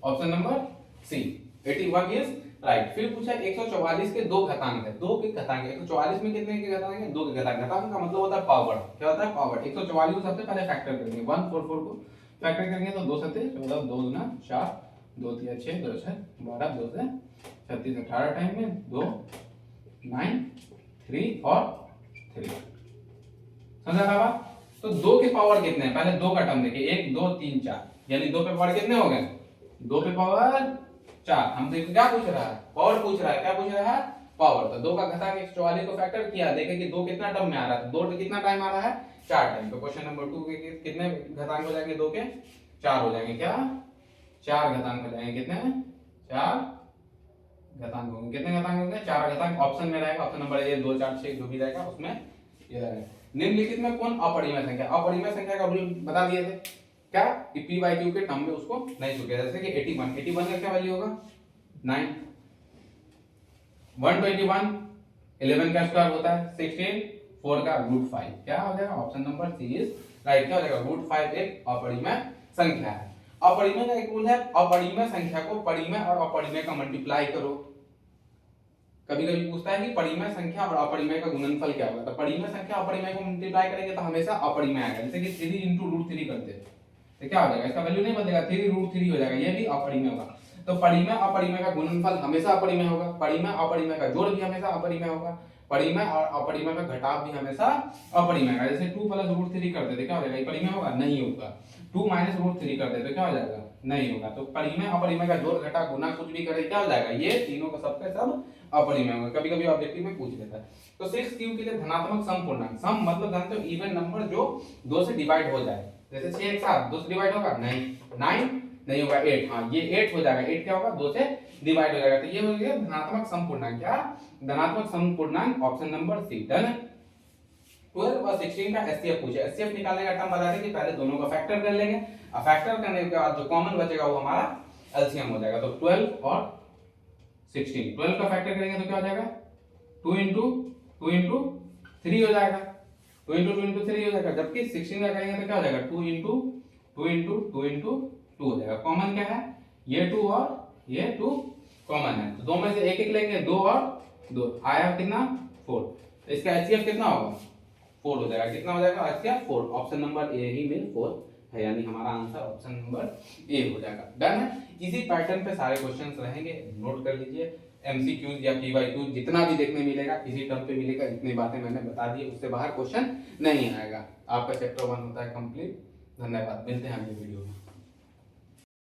option number C, 81 is right. फिर पूछा 144 के 2 घातांक है, 2 के घातांक है। 144 में कितने के घातांक है, 2 के घातांक। घातांक का मतलब होता है पावर। क्या होता है, पावर। 144 को सबसे पहले फैक्टर करेंगे, 144 को फैक्टर करेंगे तो 2 7 14, 2 गुना 4 2 3 6 2 6 12 2 से 36 18 टाइम में 2 9 3 और 3 समझा था बात। तो 2 के पावर कितने हैं, पहले 2 का टर्म देखिए 1 2 3 4, यानी 2 पे पावर कितने हो गए, 2 पे पावर 4। हम देखो क्या पूछ रहा है, पावर पूछ रहा है, क्या पूछ रहा है, पावर। तो 2 का घातांक 144 को फैक्टर किया, देखें कि 2 कितना टर्म में आ रहा है, 2 कितना टाइम आ रहा है, 4 टाइम। तो क्वेश्चन नंबर 2 के कितने घातांक हो जाएंगे, 2 के 4 हो जाएंगे, क्या 4 घातांक हो जाएंगे, कितने 4 घातांक होंगे, कितने घातांक होंगे, 4 घातांक। ऑप्शन में रहेगा, ऑप्शन नंबर ए 2 4 6 जो भी रहेगा उसमें ये रहेगा। निम्नलिखित में कौन अपरिमेय संख्या, अपरिमेय संख्या का रूल बता दिए थे क्या, कि पी बाई क्यू के टर्म में उसको नहीं छूटे, जैसे कि 81 का क्या वैल्यू होगा 9, 121 11 का स्क्वायर होता है 16, 4 का √5, क्या हो जाएगा, option number C is right. क्या हो जाएगा, √5 एक अपरिमेय संख्या है। अपरिमेय का एक रूल है, अपरिमेय संख्या को परिमेय और अपरिमेय का मल्टीप्लाई करो। कभी कभी पूछता है कि परिमेय संख्या और अपरिमेय का गुणनफल क्या होगा, तो परिमेय संख्या अपरिमेय को मल्टीप्लाई करेंगे तो हमेशा अपरिमेय आएगा, जैसे कि 3 × √3 करते हैं तो क्या हो जाएगा, इसका वैल्यू नहीं बदलेगा, 3 √3 हो जाएगा, ये भी अपरिमेय होगा। तो परिमेय अपरिमेय का गुणनफल हमेशा अपरिमेय होगा, परिमेय अपरिमेय का जोड़ भी हमेशा अपरिमेय होगा, परिमेय और अपरिमेय का घटाव भी हमेशा अपरिमेय होगा। जैसे 2 + √3 करते थे क्या हो जाएगा, परिमेय होगा, नहीं होगा। 2 - √3 करते तो क्या हो जाएगा, नहीं होगा। तो परिमेय अपरिमेय का जोड़ घटा गुना कुछ भी करे क्या हो जाएगा, ये तीनों का सबके सब अपरिमेय होगा। कभी कभी ऑब्जेक्टिव में पूछ लेता है। तो 6 के लिए धनात्मक सम पूर्णांक, सम मतलब जानते हो इवन नंबर जो 2 से डिवाइड हो जाए, जैसे 6 एक साथ 2 से डिवाइड होगा, नहीं 9 नहीं होगा, 8, हाँ ये 8 हो जाएगा, 8 क्या होगा 2 से डिवाइड हो जाएगा, तो ये हो गया धनात्मक सम पूर्णांक, क्या धनात्मक सम पूर्णांक, ऑप्शन नंबर सी डन। 12 और 16 का एचसीएफ पूछे, एचसीएफ निकालने का टर्म बता दें कि पहले दोनों का फैक्टर कर लेंगे, और फैक्टर करने के बाद जो कॉमन बचेगा वो हमारा एलसीएम हो जाएगा। तो 12 और 16, 12 का फैक्टर करेंगे तो क्या हो जाएगा, 2 × 3 हो जाएगा, 2 × 3 हो जाएगा, जबकि 16 का करेंगे तो क्या हो जाएगा, 2 × 2 हो जाएगा। कॉमन क्या है, ये 2 और ये 2 कॉमन है, तो दो में से एक एक लेंगे, 2 और 2 आया कितना 4, तो इसका एचसीएफ कितना होगा 4 हो जाएगा, कितना हो जाएगा एचसीएफ 4, ऑप्शन नंबर ए ही में 4 है, यानी हमारा आंसर ऑप्शन नंबर ए हो जाएगा। डन है। इसी पैटर्न पे सारे क्वेश्चंस रहेंगे, नोट कर लीजिए। एमसीक्यूज या पीवाईक्यू जितना भी देखने मिलेगा इसी टर्म पे मिलेगा, इतनी बातें मैंने बता दी, उससे बाहर क्वेश्चन नहीं आएगा। आपका चैप्टर 1 होता है कंप्लीट। धन्यवाद, मिलते हैं अगली वीडियो में।